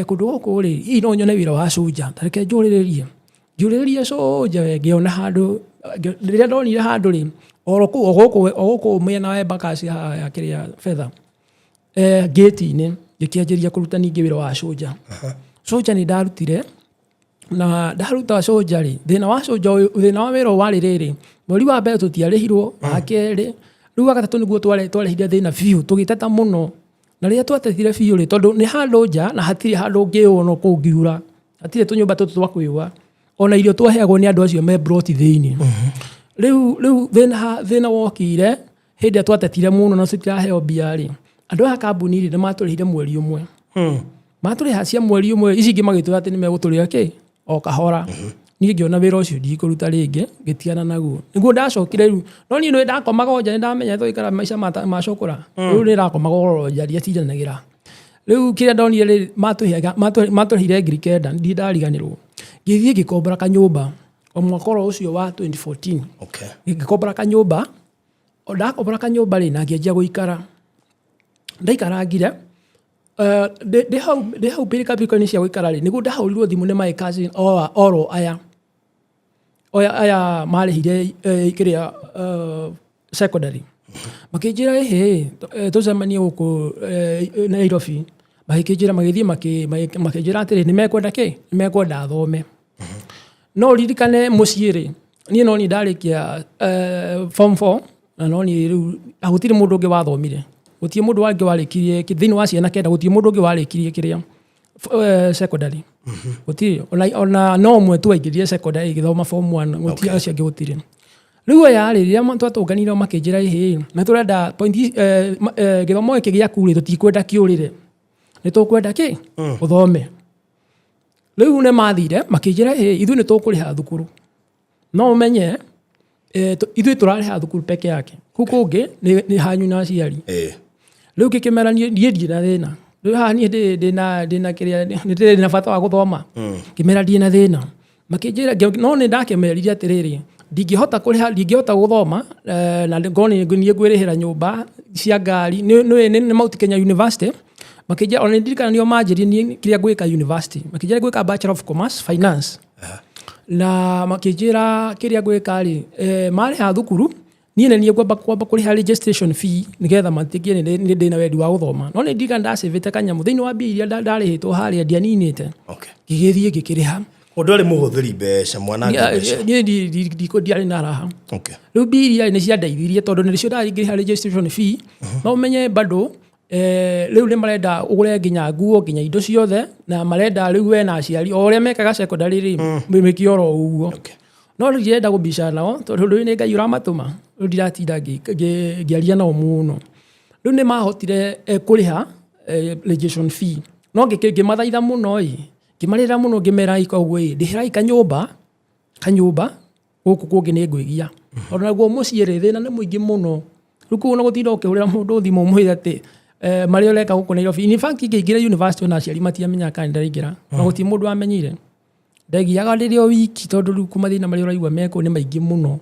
kũndũ gũkũ rĩ hihi no nyone wĩra wa soja tareke njũrĩrĩrie soja ngĩona handũ rĩrĩa ndonire handũ rĩ ogũkũ mwena wa Embakasi ya kĩrĩa Fedha gate-inĩ ngĩkĩanjĩria kũruta ningĩ wĩra wa soja. Soja nĩ ndarutire na ndaruta soja rĩ thĩna wa soja thĩna wa wĩra warĩ rĩrĩ mweri wa mbere tũtiarĩhirwo wa kerĩ rĩu wa gatatũ nĩguo twarehire thĩna biũ tũgĩteta mũno na rĩrĩa twatethire biũ rĩ tondũ nĩ handũ nja na hatirĩ handũ ũngĩona kũngiura hatirĩ tũnyũmba tũtũ twa kwĩwa ona irio twaheagwo nĩ andũ acio me broti thĩinĩ. Rĩu thĩna wokire hĩndĩ ĩrĩa twatetire mũno na tũtiraheo mbia rĩ andũ a kambuni rĩ nĩ matũrĩhire mweri ũmwe. Matũrĩha cia mweri ũmwe ici ingĩ magĩtwĩra atĩ nĩ megũtũrĩha kĩ o kahora. Niĩ ngĩona wĩra ũcio ndikũruta rĩngĩ ngĩtigana naguo. Nĩguo ndacokire rĩu no niĩ nĩ ndakomaga nja nĩ ndamenya tũikara maica macokora. Rĩu nĩ ndakomaga nja ndiatindanagĩra. Rĩu kĩrĩa ndonire rĩ matũrĩhire ngiri kenda ndi ndariganĩrwo. Ngĩthiĩ ngĩkombora kanyũmba o mwaka ũcio wa 2014. Ngĩkombora kanyũmba ndakombora kanyũmba rĩ na ngĩanjia gũikara. Ndaikarangire ndĩ hau pirikapirika-inĩ cia gũikara rĩ nĩguo ndahũrirwo thimũ nĩ my cousin oro aya marĩhire kĩrĩa secondary. Makĩnjĩra tũcemanie gũkũ Nairobi magĩkĩnjĩra magĩthiĩ makĩnjĩra atĩrĩ nĩ mekwenda kĩ nĩ mekwenda thome. No ririkane mũciĩ rĩ niĩ no niĩ ndarĩkia form 4 na no niĩ rĩu gũtirĩ mũndũ ũngĩ wathomire. Gũtirĩ mũndũ wangĩ warĩkirie thĩinĩ wa ciana kenda gũtirĩ mũndũ ũngĩ warĩkirie kĩrĩa secondary. Gũtirĩ ona no ũmwe tu aingĩrire secondary gĩthoma form 1 gũtirĩ acio angĩ gũtirĩ. Rĩu aya rĩrĩa twatũnganire makĩnjĩra na tũrenda gĩthomo gĩkĩ gĩaku rĩ tũtikwenda kĩũrĩre nĩ tũkwenda kĩ ũthome. Rĩu nĩ mathire makĩnjĩra ithuĩ nĩ tũkũrĩha thukuru no ũmenye ithuĩ tũrarĩha thukuru peke yake kũu kũngĩ nĩ hanyu na aciari. Rĩu ngĩkĩmera niĩ ndirĩ na thĩna rĩu haha niĩ ndĩna kĩrĩa ndĩna bata wa gũthoma ngĩmera ndirĩ na thĩna. Makĩnjĩra no nĩ ndakĩmeririe atĩrĩrĩ ndingĩhota kũrĩha ndingĩhota gũthoma na ngoni niĩ ngwĩrĩhĩra nyũmba cia ngari nĩ Mount Kenya University. Makĩnjĩra ona ndirikana nĩo manjĩrie niĩ kĩrĩa ngwĩka university makĩnjĩra ngwĩka Bachelor of Commerce Finance na makĩnjĩra kĩrĩa ngwĩka rĩ marĩha thukuru niĩ nĩ kwamba kũrĩha registration fee nĩgetha matikie nĩ ndĩna wendi wa gũthoma. No nĩ ndirikana ndacĩvĩte kanyamũ thĩinĩ wa mbia iria ndarĩhĩtwo harĩa ndianinĩte ngĩgĩthiĩ ngĩkĩrĩha. Ũndũ arĩ mũhũthĩri mbeca mwanangi mbeca niĩ ndiarĩ na raha. Rĩu mbia iria nĩ ciandeithirie tondũ nĩcio ndarĩngĩrĩha registration fee no ũmenye bado rĩu nĩ marenda ũgũre nginya nguo nginya indo ciothe na marenda rĩu we na aciari o ũrĩa mekaga secondary rĩ mĩmĩkĩ oro ũguo. No ndirenda gũbica nao tondũ rĩu nĩ Ngai ũramatũma rĩu ndiratinda ngĩaria nao mũno. Rĩu nĩ mahotire kũrĩha registration fee no ngĩmathaitha mũno ngĩmarĩra mũno ngĩmera ikoguo ndĩhĩrai kanyũmba gũkũ kũngĩ nĩ ngwĩgia tondũ naguo mũciĩ rĩ thĩna nĩ mũingĩ mũno. Rĩu kũu no gũtinda ũkĩhũrĩra mũndũ thimũ ũmwĩre atĩ marĩa ũreka gũkũ Nairobi. In fact ingĩingĩra university ona aciari matiamenyaga kana nĩndaraingĩra na gũtirĩ mũndũ wamenyire. Ndegiaga rĩrĩ o wiki tondũ rĩu kuma thĩna marĩa ũraigua meko nĩ maingĩ mũno.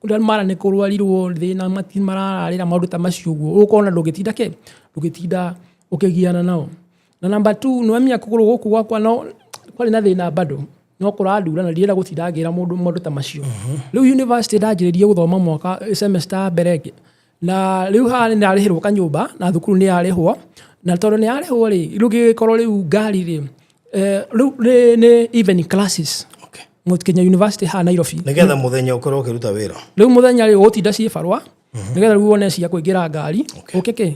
Ũrĩa mara nĩ kũrwarirwo thĩna mararĩra maũndũ ta macio ũguo ũkona ndũgĩtinda ũkĩgiana nao. Na number 2 nĩ wamenya kũgũrũ gũkũ gwakwa no kwarĩ na thĩna bado no kũrandura na ndirenda gũtinda ngĩra maũndũ ta macio. Rĩu university ndanjĩrĩrie gũthoma mwaka semester mbere na rĩu haha nĩ narĩhĩrwo kanyũmba na thukuru nĩ yarĩhwo na tondũ nĩ yarĩhwo rĩ rĩu gĩkorwo rĩu ngari rĩ rĩu nĩ evening classes Mount Kenya University ha Nairobi nĩgetha mũthenya ũkorwo ũkĩruta wĩra. Rĩu mũthenya rĩ ũgũtinda ciĩ barua nĩgetha rĩu wone cia kũingĩra ngari ũkĩke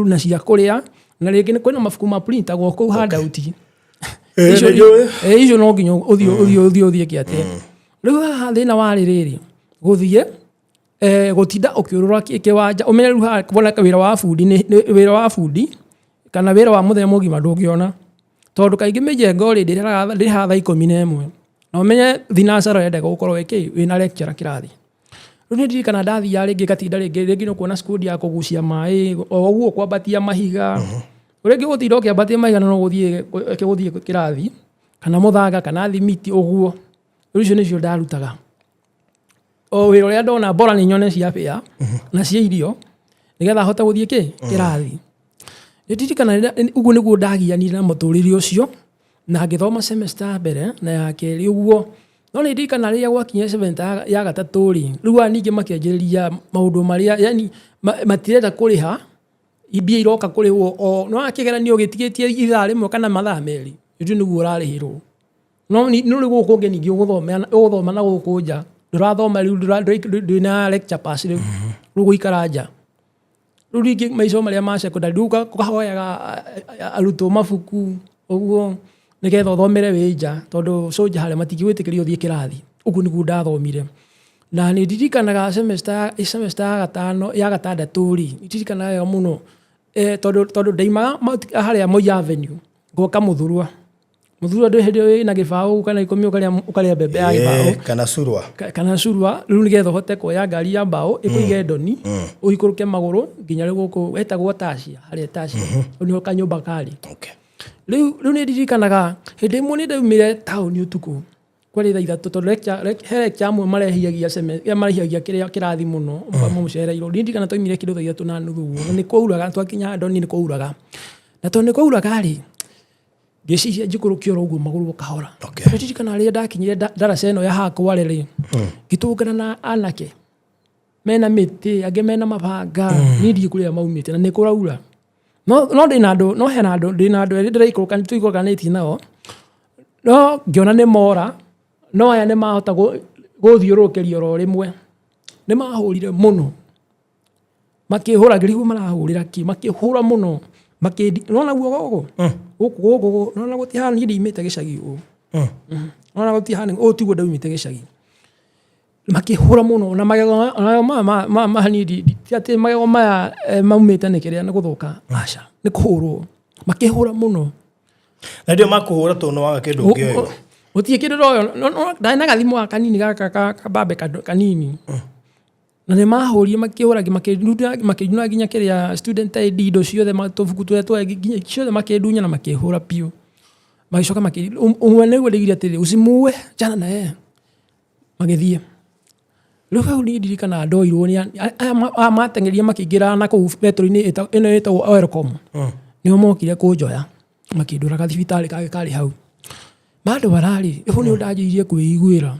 na cia kũrĩa na rĩngĩ kwĩna mabuku ma printagwo kũu handout icio no nginya ũthiĩ kĩate. Rĩu haha thĩna warĩ rĩrĩ gũthiĩ gũtinda ũkĩũrũra kĩwanja ũmenye rĩu haha kuona wĩra wa bundi kana wĩra wa mũthenya mũgima ndũngĩona tondũ kaingĩ mĩjengo rĩ ndĩrĩha thaa 11 na ũmenye thinacara yendaga gũkorwo wĩna lecturer kĩrathi. Rĩu nĩ ndirikana ndathiaga rĩngĩ gatinda rĩngĩ no kuona school ya kũgucia maĩ o ũguo kwambatia mahiga rĩngĩ gũtinda ũkĩambatia mahiga no gũthiĩ kĩrathi kana mũthanga kana thimiti ũguo. Rĩu icio nĩcio ndarutaga o wĩra ũrĩa ndona bora nĩ nyone cia fare na cia irio nĩgetha hote gũthiĩ kĩrathi. Nĩ ndirikana ũguo nĩguo ndagianire na mũtũrĩre ũcio na ngĩthoma semester mbere na ya kerĩ ũguo no nä ndirikana rä a gwakinya 7 ya gatatå rä rä u ningä makä maå ndå marä a yani matirenda kå rä ha mbia iroka kå rä wo no akä geranio gä tigä tie ithaa rä mwe kana mathaa merä nä guo å rarä hä rwo no rä gå kå ngä ningä å gå thoma na gå kå nja ndå rathoma rä u ndå na lecture pass rä u rå gå ikara nja rä u ringä maico marä a ma secondary rä u kahoyaga arutwo mabuku å guo nä getha å thomere wä nja tondå soja harä a matingä gwä tä kä ria å thiä kä rathi å guo nä guo ndathomire na nä ndirikanaga semester ya gatandatå rä ndirikanaga wega må no tondå ndaimaga harä a Moi Avenue ngoka må thurwa ndå hä ndä na gä baå kana ikå å karä mbembe ya gä baå kana curwa rä u nä getha å hote kuoya ngari ya mbaå ä kå ige ndoni å ikå rå ke magå rå nginya rä gå kå wetagwo tacia harä a tacia å nä ho kanyå mba karä rä u nä ndirikanaga hä ndä ä mwe nä ndaumä re taåni å tukå kwarä tha ithatå tondå he lecture amwe marehiagia kä rathi må no må cereirwo nä ndirikana twaumire kä ndå tha ithatå na nuthu guo nä kwauraga twakinya ndoni nä kwauraga na tondå nä kwauraga rä ngä cicia njikå rå kä ora å guo magå rå kahora ndirikana rä a ndakinyire ndaraca ä no ya hakware rä ngä tå ngana na anake mena mä tä angä mena mabanga nä ndiä kå rä a maumä te na nä kå raura no ndä na andå no hena andå ndä na andå erä ndä raikå rå tå ikå rå kanä tie nao no ngä ona nä mora no aya nä mahota gå thiå rå kä ria oro rä mwe nä mahå rire må no makä hå ragä riguo marahå rä ra kä makä hå ra må no nona guo gå nona gå tihana niä ndiimä te gä cagi å nona gå tihana å tiguo ndaumä te gä cagi makä hå ra må no na magego tiatä magego maya maumä te nä kä rä a nä gå thå ka aca nä kå hå rwo makä hå ra må no na ndio makå hå ra tå no waga kä ndå kä oyo å tiä kä ndå royo ndarä na gathimå ga kanini gaka kabambe kanini na nä mahå rie makä hå rage makä njuna nginya kä rä a student ID indo ciothe tå buku tå ciothe makä ndunya na makä hå ra piå magä coka å nä guo ndä gire atä rä ucimue jana nae magä thiä rä u hau nä ndirikana ndoirwo aya mateng'eria makä ingä ra na kå u betå-inä ä no ä tagwo welcome nä o mokire kå njoya makä ndå raga thibitarä kagä karä hau mandå bararä ä hå nä å ndanjä irie kwä iguä ra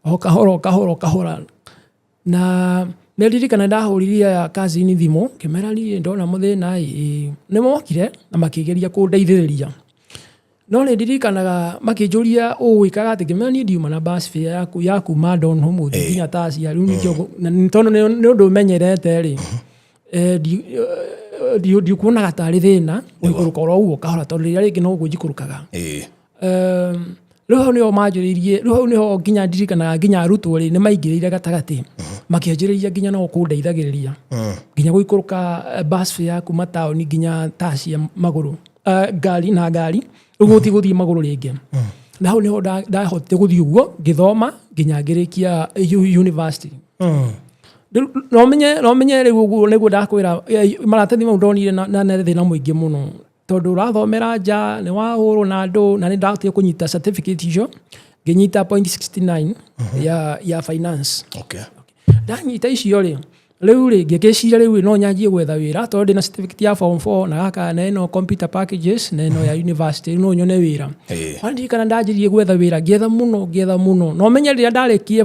o kahora na nä ndirikana ndahå ririe aya kazini thimå kä mera niä ndona må thä na nä mokire na makä geria kå ndeithä rä ria no nä ndirikanaga makä njå ria å gwä kaga atä ngä mera niä ndiuma na bus fare ya kuma don hå må thi nginya tacia rä u tondå nä å ndå menyerete rä ndiukuonaga tarä thä na gå ikå rå ka oro uguo kahora tondå rä rä a rä ngä no gå njikå rå kaga rä u hau nä ho manjå rä irie rä u hau nä ho nginya ndirikanaga nginya arutwo rä nä maingä rä ire gatagatä makä anjä rä ria nginya no kå ndeithagä rä ria nginya gå ikå rå ka bus fare kuma taåni nginya tacia magå rå ngari rä u gå ti gå thiä magå rå rä ngä na hau nä ho ndahotete gå thiä å guo ngä thoma nginya ngä rä kia university no menye rä u å guo nä guo ndakwä ra maratathi mau ndonire na thä na må ingä må no tondå rathomera nja nä wahå rwo na andå na nä ndahotire kå nyita certificate icio ngä nyita 0.69 ya finance ndanyita icio rä rä u rä ngä cira rä u no nyanjie gwetha wä ra tondå ndä na certificate ya form 4 na gaka na ĩno computer packages na ĩno ya university no nyone wä ra ndirikana ndanjirie gwetha wä ra ngĩetha må no no menye rä rä a ndarä kie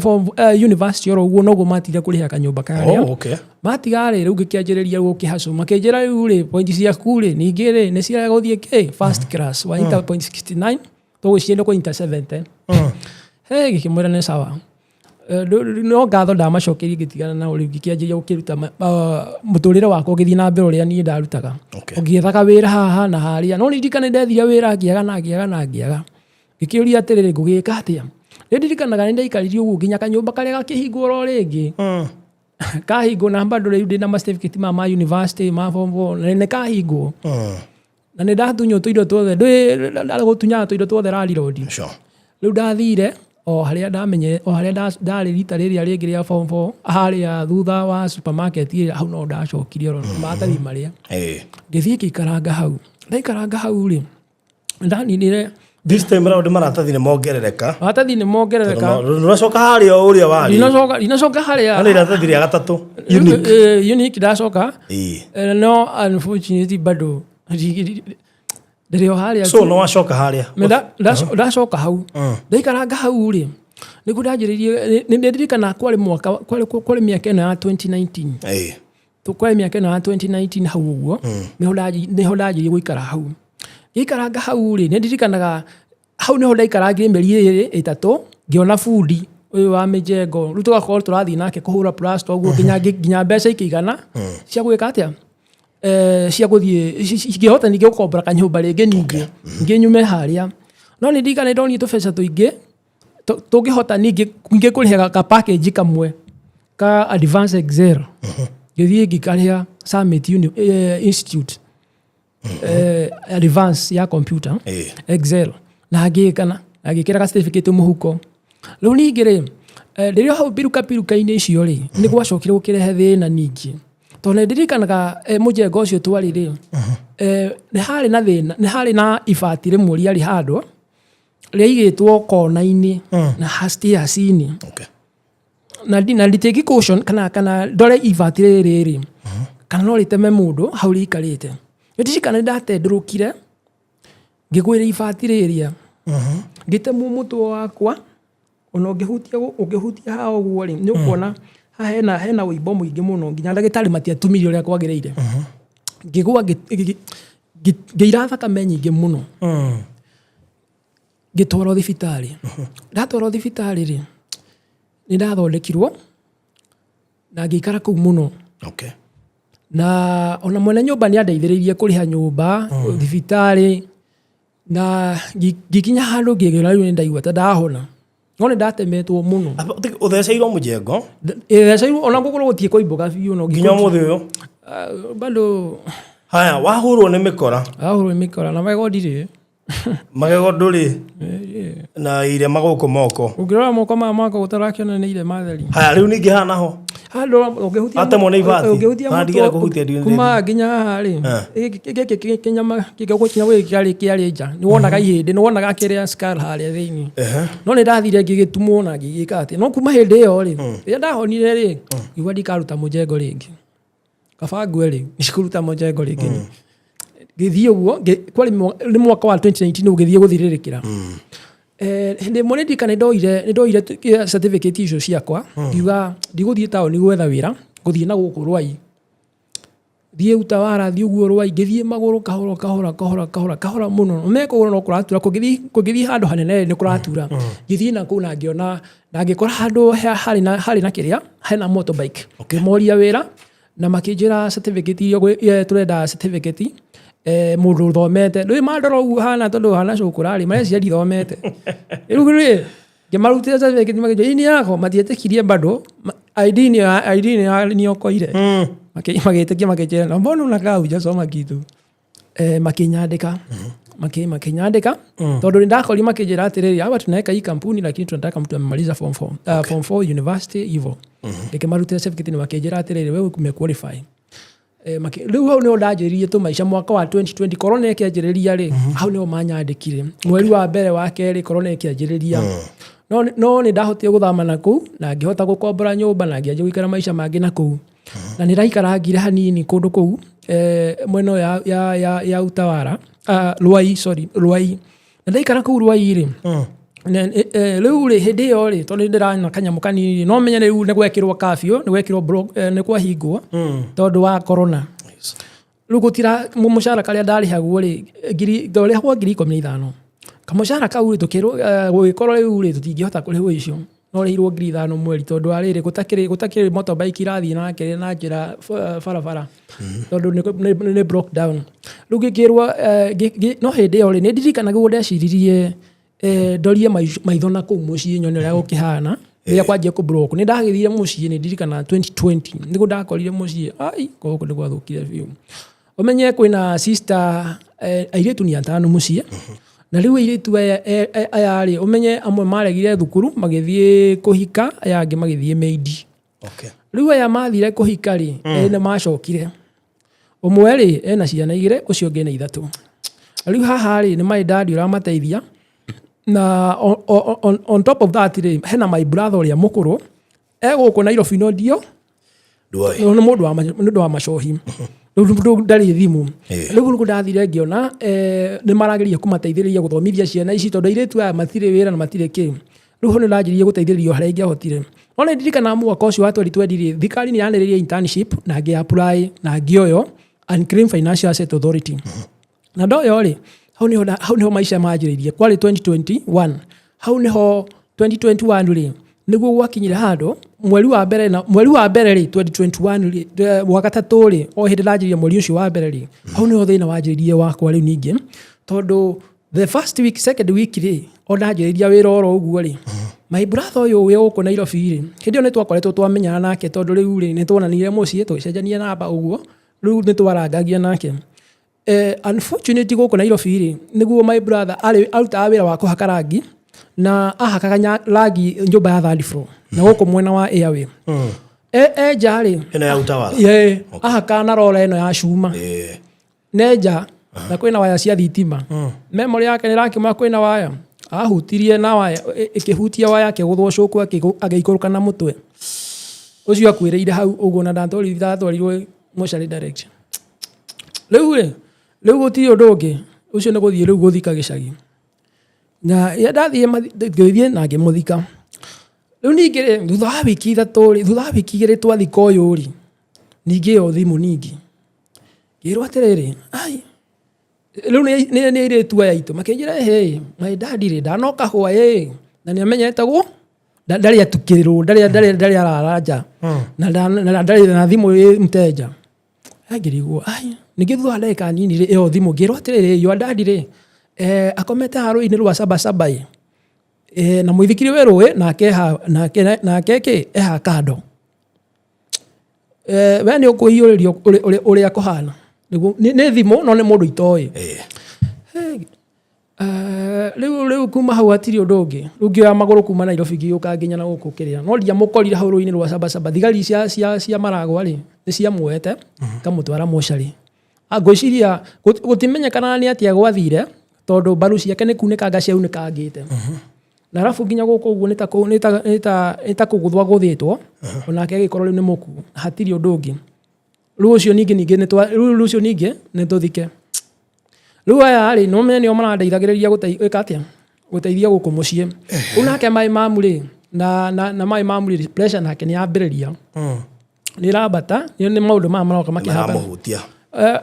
university oro guo noguo matire kå rä ha kanyå mba karä matigarä rä u ngä kä anjä rä ria gå kä hacå makä njä ra rä u rä point ciaku rä ningä rä nä cirega gå thiä first class wanyita 0.69 tå gå cienda kå nyita 70 gä kä mwä ra nä sawa no ngatho ndamacokerie ngä tigana nao rä u ngä kä anjä ria gå kä ruta må tå rä re wakwa å gä thiä na mbere å rä a niä ndarutaga å ngä ethaga wä ra haha na harä a no nä ndirikane ndethire wä ra ngĩaga ngä kä å ria atä rä rä ngå gä ka atä a nä ndirikanaga nä ndaikaririe å guo nginya kanyå mba karä a gakä hingwo ro rä ngä kahingwo na mbandå rä u ndä na macertificate ma university ma form 4 na nä kahingwo na nä ndatunywo tå indo tuothe ndarä gå tunyaga tå indo tuothe rariraudi rä u ndathire o harä a ndamenye o harä a ndarä rita rä rä a rä ngä rä a form 4 harä a thutha wa supermarket hau no ndacokirie oro maratathi marä a ngä thiä ngä ikaranga hau ndaikaranga hau rä ndaninire this time round maratathi nä mongerereka maratathi nä mongerereka nuracoka harä a å rä a warä dinacoka harä a nä iratathi rä a gatatå unique ndacoka no unfortunately bado ndä rä o harä a so no wacoka harä a ndacoka hau ndaikaranga hau rä nä kå ndanjä nä ndirikana kwarä mä eno ya 2019 kwarä mä eno ya 2019 hau å guo nä ho ndanjä gå ikara hau gä ikaranga hau rä nä ndirikanaga hau nä ho ndaikarangire mä eri ä tatå ngä ona bundi å yå wa mä njengo rä u tå gakorwo tå rathiä nake kå hå ra plasta å guo nginya mbeca ikäigana cia gwä ka atä a cia gå thiä ingä hota ningä gå kombora kanyå mba rä ngä ningä ngä nyume harä a no nä ndirikana nä ndonire tå beca tå ingä tå ngä hota ningä kå rä hega ka package kamwe ka advance excel ngä thiä ngä karä a Summit Institute advance ya computer excel na ngä kana na ngä kä ra certificate må huko rä u ningä rä rä rä a hau piruka-inä icio rä nä gwacokire gå kä rehe thä na ningä tondå nä ndirikanaga må njengo å cio twarä rä nä harä na thä na nä harä na ibati rä mwe riarä handå rä aigä two kona-inä na stairs-inä na nditĩki caution kana ndore ibati rĩrĩ rĩ kana no rĩteme mũndũ hau rĩikarĩte nĩ ndirikana nĩ ndatendũrũkire ngĩgwĩra ibati rĩrĩa ngĩtemwo mũtwe wakwa ona ũngĩhutia ha ũguo rĩ nĩ ũkuona hena ũimbo mũingĩ mũno nginya ndagĩtarĩ matiatumirie ũrĩa kwagĩrĩire ngĩgwa ngĩira thakame nyingĩ mũno ngĩtwarwo thibitarĩ ndatwarwo thibitarĩ rĩ nĩ ndathondekirwo na ngĩikara kũu mũno na ona mwene nyũmba nĩ andeithĩrĩirie kũrĩha nyũmba thibitarĩ na ngĩkinya handũ ngĩgĩra rĩu nĩ ndaigua ta ndahona no nĩ ndatemetwo mũno ũtheceirwo mũnjengo theceirwo ona gũkorwo gũtiĩ kũimbũka biũ no nginya mũthĩ ũyũ bado haya wahũrwo nĩ mĩkora ahũrwo nĩ mĩkora na magego ndirĩ magego ndũrĩ na ire magũkũ moko ũngĩrora moko maya makwa gũtarakĩona nĩ ire matheri haya rĩu ningĩ hana ho atemwo nĩ ibati kuma nginya haha rĩ kĩnyama gĩgũkinya gwĩ kĩarĩ nja nĩ wonaga ihĩndĩ nĩ wonaga kĩrĩa skull harĩa thĩinĩ no nĩ ndathire ngĩgĩtumwo na ngĩgĩka atĩ no kuma hĩndĩ ĩyo rĩ rĩrĩa ndahonire rĩ ngĩigua ndikaruta mũnjengo rĩngĩ kaba ngue rĩ nĩcikũruta mũnjengo rĩngĩ gĩthiĩ ũguo nĩ mwaka wa 2019 ũgĩthiĩ gũthirĩrĩkĩra hĩndĩ ĩmwe nĩ ndikana nĩ ndoire certificate icio ciakwa ngiuga ndigũthiĩ taũni gwetha wĩra ngũthiĩ na gũkũ Rwai thiĩ Utawara thiĩ ũguo Rwai ngĩthiĩ magũrũ kahora mũno mekũgũrũ no kũratura kũngĩthiĩ handũ hanene nĩ kũratura ngĩthiĩ na kũu na ngĩona na ngĩkora handũ harĩ na kĩrĩa hena motorbike ngĩmoria wĩra na makĩnjĩra certificate iria tũrenda certificate mũndũ ũthomete rĩu mandora ũguo hana tondũ hana cũkũrarĩ mareciari thomete rĩu rĩ ngĩmarutĩra certificate makĩnjĩra ini yako matietĩkirie bado ID nĩ okoire magĩtĩkia makĩnjĩra na mbona unakaa hujasoma kitu makĩnyandĩka tondũ nĩ ndakorire makĩnjĩra atĩrĩrĩ hapa tunaweka hii kampuni lakini tunataka mtu amemaliza form 4 university hivyo ngĩmarutĩra certificate nĩ makĩnjĩra atĩrĩrĩ wewe umequalify rĩu hau nĩho ndanjĩrĩrie tũmaica mwaka wa 2020 korona ĩkĩanjĩrĩria rĩ hau nĩho manyandĩkire mweri wa mbere wa kerĩ korona ĩkĩanjĩrĩria no nĩ ndahotire gũthama na kũu na ngĩhota gũkombora nyũmba na ngĩanjia gũikara maica mangĩ na kũu na nĩ raikarangire hanini kũndũ kũu mwena ya Utawara Rwai na ndaikara kũu Rwai rĩ rĩu rĩ hĩndĩ ĩyo rĩ tondũ ndĩrana kanyamũ kanini no menye rĩu nĩ gwekĩrwo kafio nĩ kwahingwo tondũ wa korona rĩu gũtira mũcara karĩa ndarĩhagwo rĩ ndarĩhagwo 15,000 kamũcara kau rĩ gũgĩkorwo rĩu rĩ tũtingĩhota kũrĩhwo icio no rĩhirwo 5,000 mweri tondũ wa rĩrĩ gũtakĩrĩ motorbike irathiĩ na njĩra barabara tondũ nĩ broke down rĩu ngĩkĩrwo no hĩndĩ ĩyo rĩ nĩ ndirikanaga ũguo ndeciririe ndorie maitho na kũu mũciĩ nyone ũrĩa gũkĩhana rĩrĩa kwanjia kũbroke nĩ ndagĩthire mũciĩ nĩ ndirikana 2020 nĩguo ndakorire mũciĩ gũkũ nĩ gwathũkire biũ ũmenye kwĩna sister airĩtu nĩ 5 mũciĩ na rĩu airĩtu aya rĩ ũmenye amwe maregire thukuru magĩthiĩ kũhika aya angĩ magĩthiĩ meidi rĩu aya mathire kũhika rĩ nĩ macokire ũmwe rĩ ena ciana 2 ũcio ũngĩ nĩ 3 rĩu haha rĩ nĩ my dad ũramateithia na on top of that rĩ hena my brother ũrĩa mũkũrũ gũkũ Nairobi no ndio nĩ mũndũ wa macohi rĩu ndarĩ thimũ rĩu nĩguo ndathire ngĩona nĩ marageria kũmateithĩrĩria gũthomithia ciana ici tondũ airĩtu aya matirĩ wĩra na matirĩ kĩ riu ni ranjirie guteithĩrĩrio harĩa ingĩahotire no nĩ ndirikana mwaka ũcio wa 2020 thirikari nĩ yanĩrĩirie internship na ngĩ-apply na ngĩoyo Unclaimed Financial Asset Authority na ndoyo rĩ hau niho maisha manjĩrĩirie kwarĩ 2021 hau niho 2021 rĩ niguo gwakinyire handũ mweri wa mbere rĩ 2021 rĩ wa gatatũ rĩ o hĩndĩ ranjirie mweri ũcio wa mbere rĩ hau niho thĩna wanjĩrĩirie wakwa rĩu ningĩ tondũ the first week second week rĩ o ndanjĩrĩria wĩra oro ũguo rĩ my brother ũyũ wĩ gũkũ Nairobi rĩ hĩndĩ ĩyo nĩ twakoretwo twamenyana nake tondũ rĩu rĩ nĩ tuonanire mũciĩ tũgĩcenjania namba ũguo rĩu nĩ twarangagia nake unfortunately gũkũ Nairobi rĩ nĩguo my brother arutaga wĩra wa kũhaka rangi na ahakaga rangi nyũmba ya third floor na gũkũ mwena wa airway enja rĩ ĩno ya utawa ahaka na rola ĩno ya cuma nenja na kwĩna waya cia thitima memory yake nĩ rakiuma kwĩna waya ahutirie na waya ĩkĩhutia waya akĩgũthwo cũku agĩikũrũka na mũtwe ũcio akuĩrĩire hau ũguo na ndatwarirwo mochari direct rĩu gũtirĩ ũndũ ũngĩ ũcio nĩ gũthiĩ rĩu gũthika gĩcagi na ndathiĩ na ngĩmũthika rĩu ningĩ rĩ thutha wa wiki ithatũ rĩ thutha wa wiki igĩrĩ twathika ũyũ rĩ ningĩ yo thimũ ningĩ ngĩrwo atĩrĩrĩ rĩu nĩ airĩtu aya aitũ makĩnjĩra my dad rĩ ndanoka hwa na nĩ amenyete ndarĩ atukĩrĩrwo ndarĩ araranja na ndarĩ na thimũ mteja ngĩrigwo ningĩ thutha wa ndagĩka nini rĩ ĩyo thimũ ngĩrwo atĩrĩrĩ your dad rĩ akomete harũ-inĩ rwa Sabasaba na mũithikiri we rũĩ nake eha kando we nĩ ũkũhiũrĩrio ũrĩa kũhana nĩ thimũ no nĩ mũndũ itoĩ rĩu kuma hau hatirĩ ũndũ ũngĩ rĩu ngĩoya magũrũ kuma Nairobi ngĩũka nginya na gũkũ kĩrĩa no ndiamũkorire hau rũĩ-inĩ rwa Sabasaba thigari cia Maragwa rĩ nĩ ciamuoete kamũtwara mocarĩ ngwĩciria gũtimenyekana nĩ atĩa gwathire tondũ mbaru ciake nĩ kunĩkanga ciaunĩkangĩte na arabu nginya gũkũ ũguo nĩ ta kũgũthwa gũthĩtwo onake agĩkorwo rĩu nĩ mũkuũ hatirĩ ũndũ ũngĩ rĩu ũcio ningĩ nĩ tũthike rĩu aya rĩ no menye nĩo marandeithagĩrĩria gũteithia gũkũ mũciĩ rĩu nake maĩ mamu rĩ na maĩ mamu rĩ pressure nake nĩ yambĩrĩria nĩ ĩrambata nĩ maũndũ maya maroka makĩhamba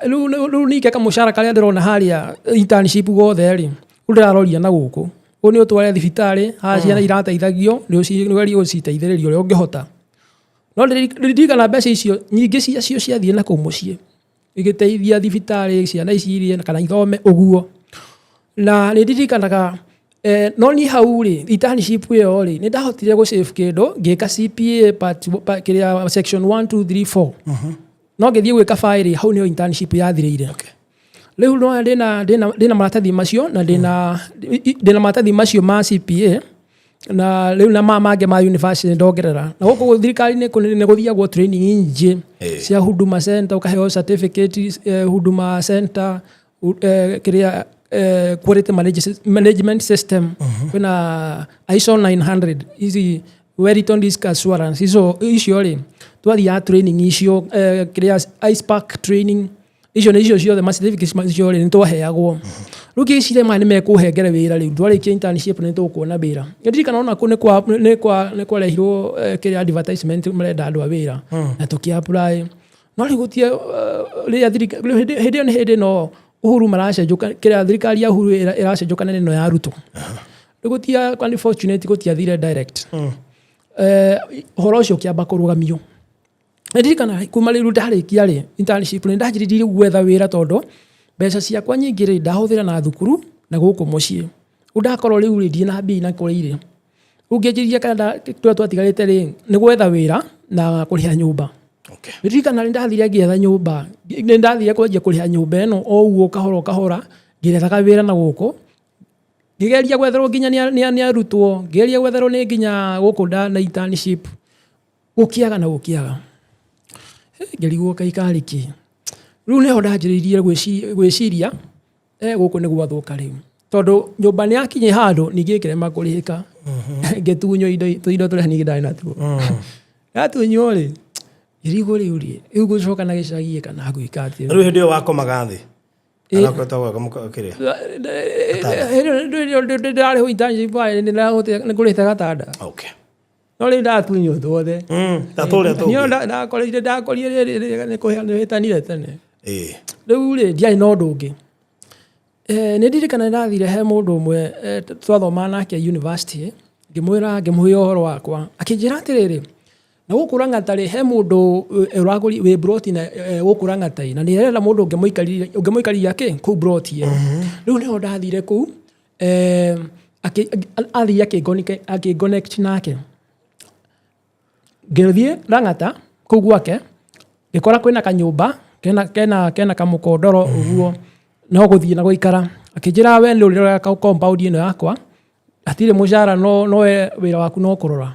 rĩu ningĩ kamũcara karĩa ndĩrona harĩa internship gothe rĩ rĩu ndĩraroria na gũkũ ũyũ nĩ ũtware thibitarĩ haha ciana irateithagio nĩ ũciteithĩrĩrio ũrĩa ũngĩhota no ndirikana mbeca icio nyingĩ ciacio ciathiĩ na kũu mũciĩ igĩteithia thibitarĩ ciana icirie kana ithome ũguo na nĩ ndirikanaga no niĩ hau rĩ internship ĩyo rĩ nĩ ndahotire gũsave kĩndũ ngĩka CPA kĩrĩa section 1 2 3 4 no ngĩthiĩ gwĩka baĩrĩ hau nĩyo internship yathirĩire rĩu no ndĩna maratathi macio na ndĩna maratathi macio ma CPA na rĩu na mangĩ ma university ndongerera na gũkũ thirikari-inĩ nĩ gũthiagwo training nyingĩ cia Huduma Center ũkaheo certificate Huduma Center kĩrĩa quality management system kwĩna ISO 900 ici Wellington Risk Assurance icio rĩ twathiaga training icio kĩrĩa ISPAC training icio nĩ icio ciothe ma certificates icio rĩ nĩ twaheagwo rĩu ngĩciria maya nĩ mekũhengere wĩra rĩu twarĩkia internship nĩ tũkuona wĩra ndirikana ona kũ nĩ kwarehirwo kĩrĩa advertisement marenda andũ a wĩra na tũkĩ-apply no rĩu gũtie hĩndĩ ĩyo nĩ hĩndĩ no Uhuru maracenjuka kĩrĩa thirikari ya Uhuru ĩracenjukana nĩ ĩno ya Ruto rĩu gũtia unfortunate gũtiathire direct ũhoro ũcio ũkĩamba kũrũgamio ndirikana kuma rĩu ndarĩkia rĩ internship nĩ ndanjĩrĩirie gwetha wĩra tondũ mbeca ciakwa nyingĩ rĩ ndahũthĩra na thukuru na gũkũ mũciĩ ndakorwo rĩu rĩ ndiĩ na mbia na kũrĩire rĩu ngĩanjĩrĩria kana twatigarĩte rĩ nĩ gwetha wĩra na kũrĩha nyũmba ndirikana nĩ ndathire ngĩetha nyũmba nĩ ndathire kwanjia kũrĩha nyũmba ĩno o ũguo kahora ngĩethaga wĩra na gũkũ ngĩgeria gwetherwo nginya nĩ arutwo ngĩgeria gwetherwo nĩ nginya gũkũ na internship gũkĩaga ngĩrigwo kaikarĩki rĩu nĩho ndanjĩrĩirie gwĩciria gũkũ nĩ gwathũka rĩu tondũ nyũmba nĩ yakinye handũ ningĩ ĩkĩrema kũrĩhĩka ngĩtunywo indo tũrĩa ningĩ ndarĩ natuo yatunywo rĩ ngĩrigwo rĩu gũcoka na gĩcagi kana gwĩka atĩa rĩu hĩndĩ ĩyo wakomaga thĩ Anakweta gwaka kiria ndari ho internship nä ngå rä te gatanda no rä ndatunywo tuothe ndakorire nä hä tanire tene rä u rä ndiarä na å ndå å ngä nä ndirikana nä ndathire he må ndå å mwe twathomaga nake university ngä mwä ra ngä må hä å horo wakwa akä njä ra atä rä rä na gå kå rangatarä he må ndå å wä broti gå kå rangatai na nä arenda må ndå å ngä må ikariria kä kå u broti rä u nä ho ndathire kå u athii akä connect nake ngä thiä rangata kå u gwake ngä kora kwä na kanyå kena kamå kondoro å guo no gå thiä na gå ikara akä njä ra we nä å rä rora compound ä no yakwa atirä må cara no wä ra waku no kå rora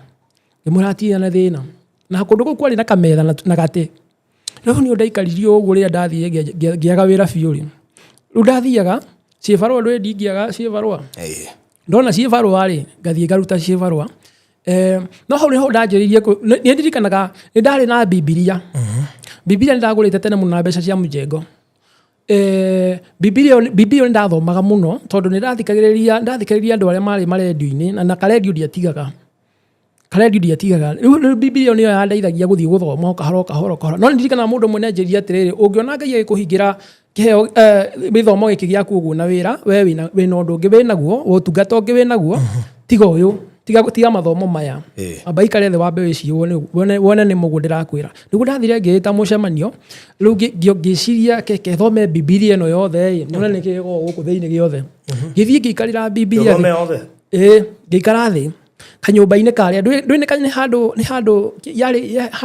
ngä mwä ra atirä na thä na na kå ndå kå u kwarä na kametha na gatä rä u nä å ndaikaririe å guo rä a ndathiä ngä aga wä ra biå rä rä u ndathiaga ciä barå ndå ndingäaga ciä barå ndona ciä barå rä ngathiä ngaruta ciä barå no hau nä ho ndanjä rä irie nä ndirikanaga nä ndarä na bibilia bibilia nä ndagå rä te tene må no na mbeca cia må njengo bibilia nä ndathomaga må no tondå nä ndathikä rä ria andå arä a marä marendio-inä na karendio ndiatigaga rä u bibilia nä yo yandeithagia gå thiä gå thoma kahoro no nä ndirikanaga må ndå mwe nenjä rie atä rä rä å ngä ona ngai agä kå hingä ra kiheo gä thomo gä kä gä aku å guo na wä ra we wä na å ndå å ngä wä naguo å tungata å ngä wä naguo tiga å yå tiga mathomo maya amba ikare thä wa mbeå ici wone nä må gå ndä rakwä ra nä guo ndathire ngä ta må cemanio rä u ngä ciria keke thome bibilia ä no yothe none nä kä gå kå thä inä gä othe ngä thiä ngä ikarä ra bibilia ngä ikara thä kanyå-mba-inä karä a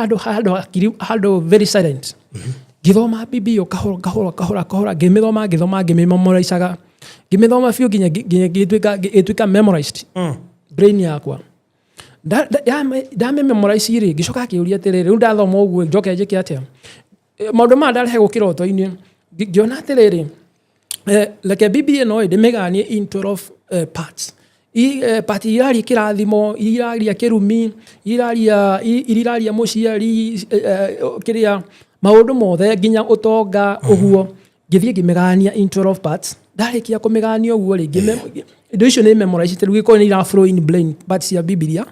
nä handå very silent ngä thoma bibilia kahora ngä mä thoma ngä mä memoraicaga ngä mä thoma biå nginya gä tuä ka memorized brain yakwa ndame memorize rä ngä coka kä å ria atä rä rä u ndathoma å guo njoke njä ke atä maå ndå maya ndarehe gå kä roto-inä ngä ona atä rä rä reke bibilia no ndä mä ganie in 12 parts pati iraria kä rathimo iraria kä rumi iraria må ciari kä rä a maå ndå mothe nginya å tonga å guo ngä thiä ngä mä gania in 12 parts ndarä kia kå mä gania å guo rä indo icio nä memoricete rä u gä korwo nä iraflow in brain parts cia bibilia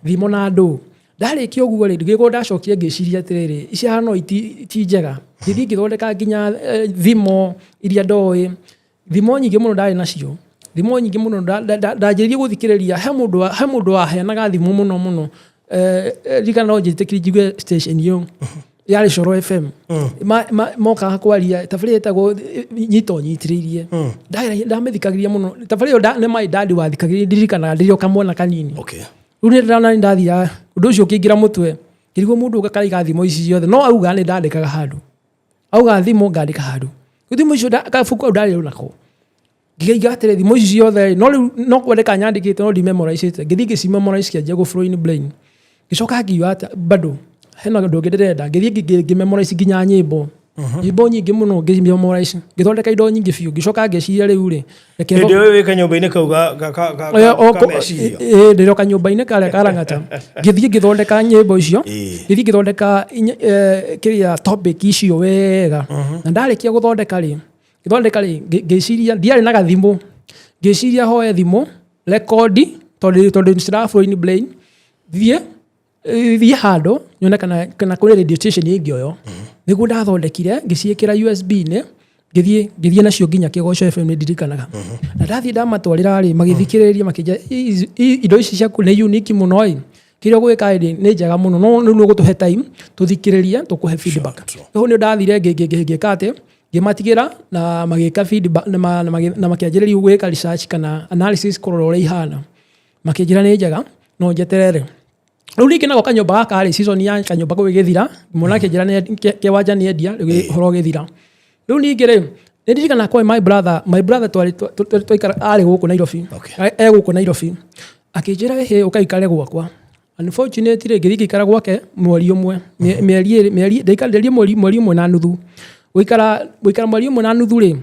thimo na ndå ndarä kia å guo rä gä korwo ndacokire ngä ciria atä rä rä icihano ti njega ngä thiä ngä thondeka nginya thimo iria ndoä thimo nyingä må no ndarä nacio thimo nyingä må no ndanjä rie gå thikä rä ria he må ndå waheanaga thimo må no må no rikana no njä tä kä njigue station ä yo yarä Coro FM mokaga kwaria tabarä ä etagwo nyita å nyitä rä irie ndamä thikagä ria må no tabarä ä yo nä maä ndandä wathikagä ria ndirikanaga ndä rä o kamwana kanini rä u nä ndärona nä ndathia å ndå å cio å kä ingä ra må twe ngä rigwo må ndå å gakaraiga thimo ici ciothe no auga nä ndandä kaga handå auga thimo ngandä ka handå thimo icio kabuku au ndarä nako ngä atä rä thimo ici ciothe no kwendeka nyandä kä te no ndimemoricete ngä thiä ngä cimemorice kä anjia gå flow in brain ngä coka ngiuga atä bado hena ndå ngä ndärenda ngä thiä ngä memorice nginya nyämbo nyämbo nyingä må no ngä memorice ngä thondeka indo nyingä biå ngä coka ngä ciria rä u rä wä kanyå-mba-inä kau ndä ro kanyå-mba-inä karä a karangata ngä thiä ngä thondeka nyämbo icio ngä thiä ngä thondeka kä rä a topic icio wega na ndarä kia gå thondeka rä ngä ciria ndiarä na gathimå ngä ciria hoe thimå rekondi tondå ciraflow in brain thiä handå nyone kana kå rä radio station ä ngä oyo nä guo ndathondekire ngä ciä ra USB-inä ngä thiä nacio nginya kä goco FM nä ndirikanaga na ndathiä ndamatwarä ra rä magä thikä rä ria makä indo ici ciaku nä unique må no kä rä a gå gä ka nä njega må no no nä gå tå he time tå thikä rä ria tå kå he feedback hå nä ndathire ngä ka atä ngä matigä ra na magä ka feedback na makä anjä rä ria gwä ka research kana analysis kå rora å rä a ihana makä njä ra nä njega no njeterere rä u ningä nago kanyå-mba gaka rä season ya kanyå-mba gå gä thira mwana kä njä ra kä wanja nä endia rä horo gä thira rä u ningä rä nä ndirikana kwa my brother twaikara arä gå kå Nairobi egå kå Nairobi akä njä ra hä å kaikare gwakwa unfortunately ngä thiä ngä ikara gwake mweri å mwe ndaikarä mweri å mwe na nuthu gå ikara mweri å mwe na nuthu rä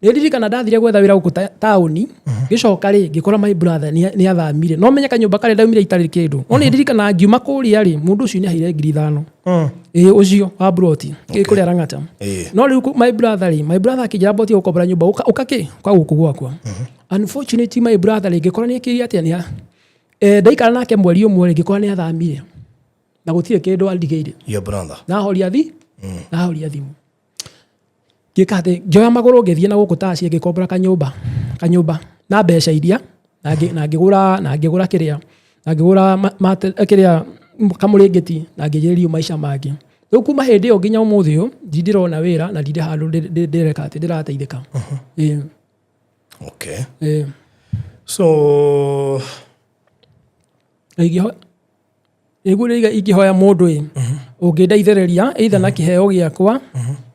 nä ririkana ndathire gwetha wä ra gå kå taåni gä coka rä ngä kora my brother nä athamire no menya kanyå mba karä ndaumire itarä kä ndå no nä ririkana ngiuma kå rä a rä må ndå å cio nä aheire 5,000 å cio wa broti kå rä a rang'ata no rä u my brother akä njä ra mboti gå kombora nyå mba å kakä kwa gå kå gwakwa unfortunately my brother rä ngä kora nä kä ri atä a ndaikara nake mweri å mwe rä ngä kora nä athamire na gå tirä kä ndå andigä ire nahoria thimå gikate njoya magoro ngithie na guku taci ngikombora kanyumba na mbeca iria na ngigura kiria na ngigura kiria kamuringiti na ngijiririo maisha mangi riu kuma hindi yo nginya umuthi uyu ndirona wira na ndire handu ndireka ati ndirateithika okay so igihoya mundu ungindeithiriria either na kiheo giakwa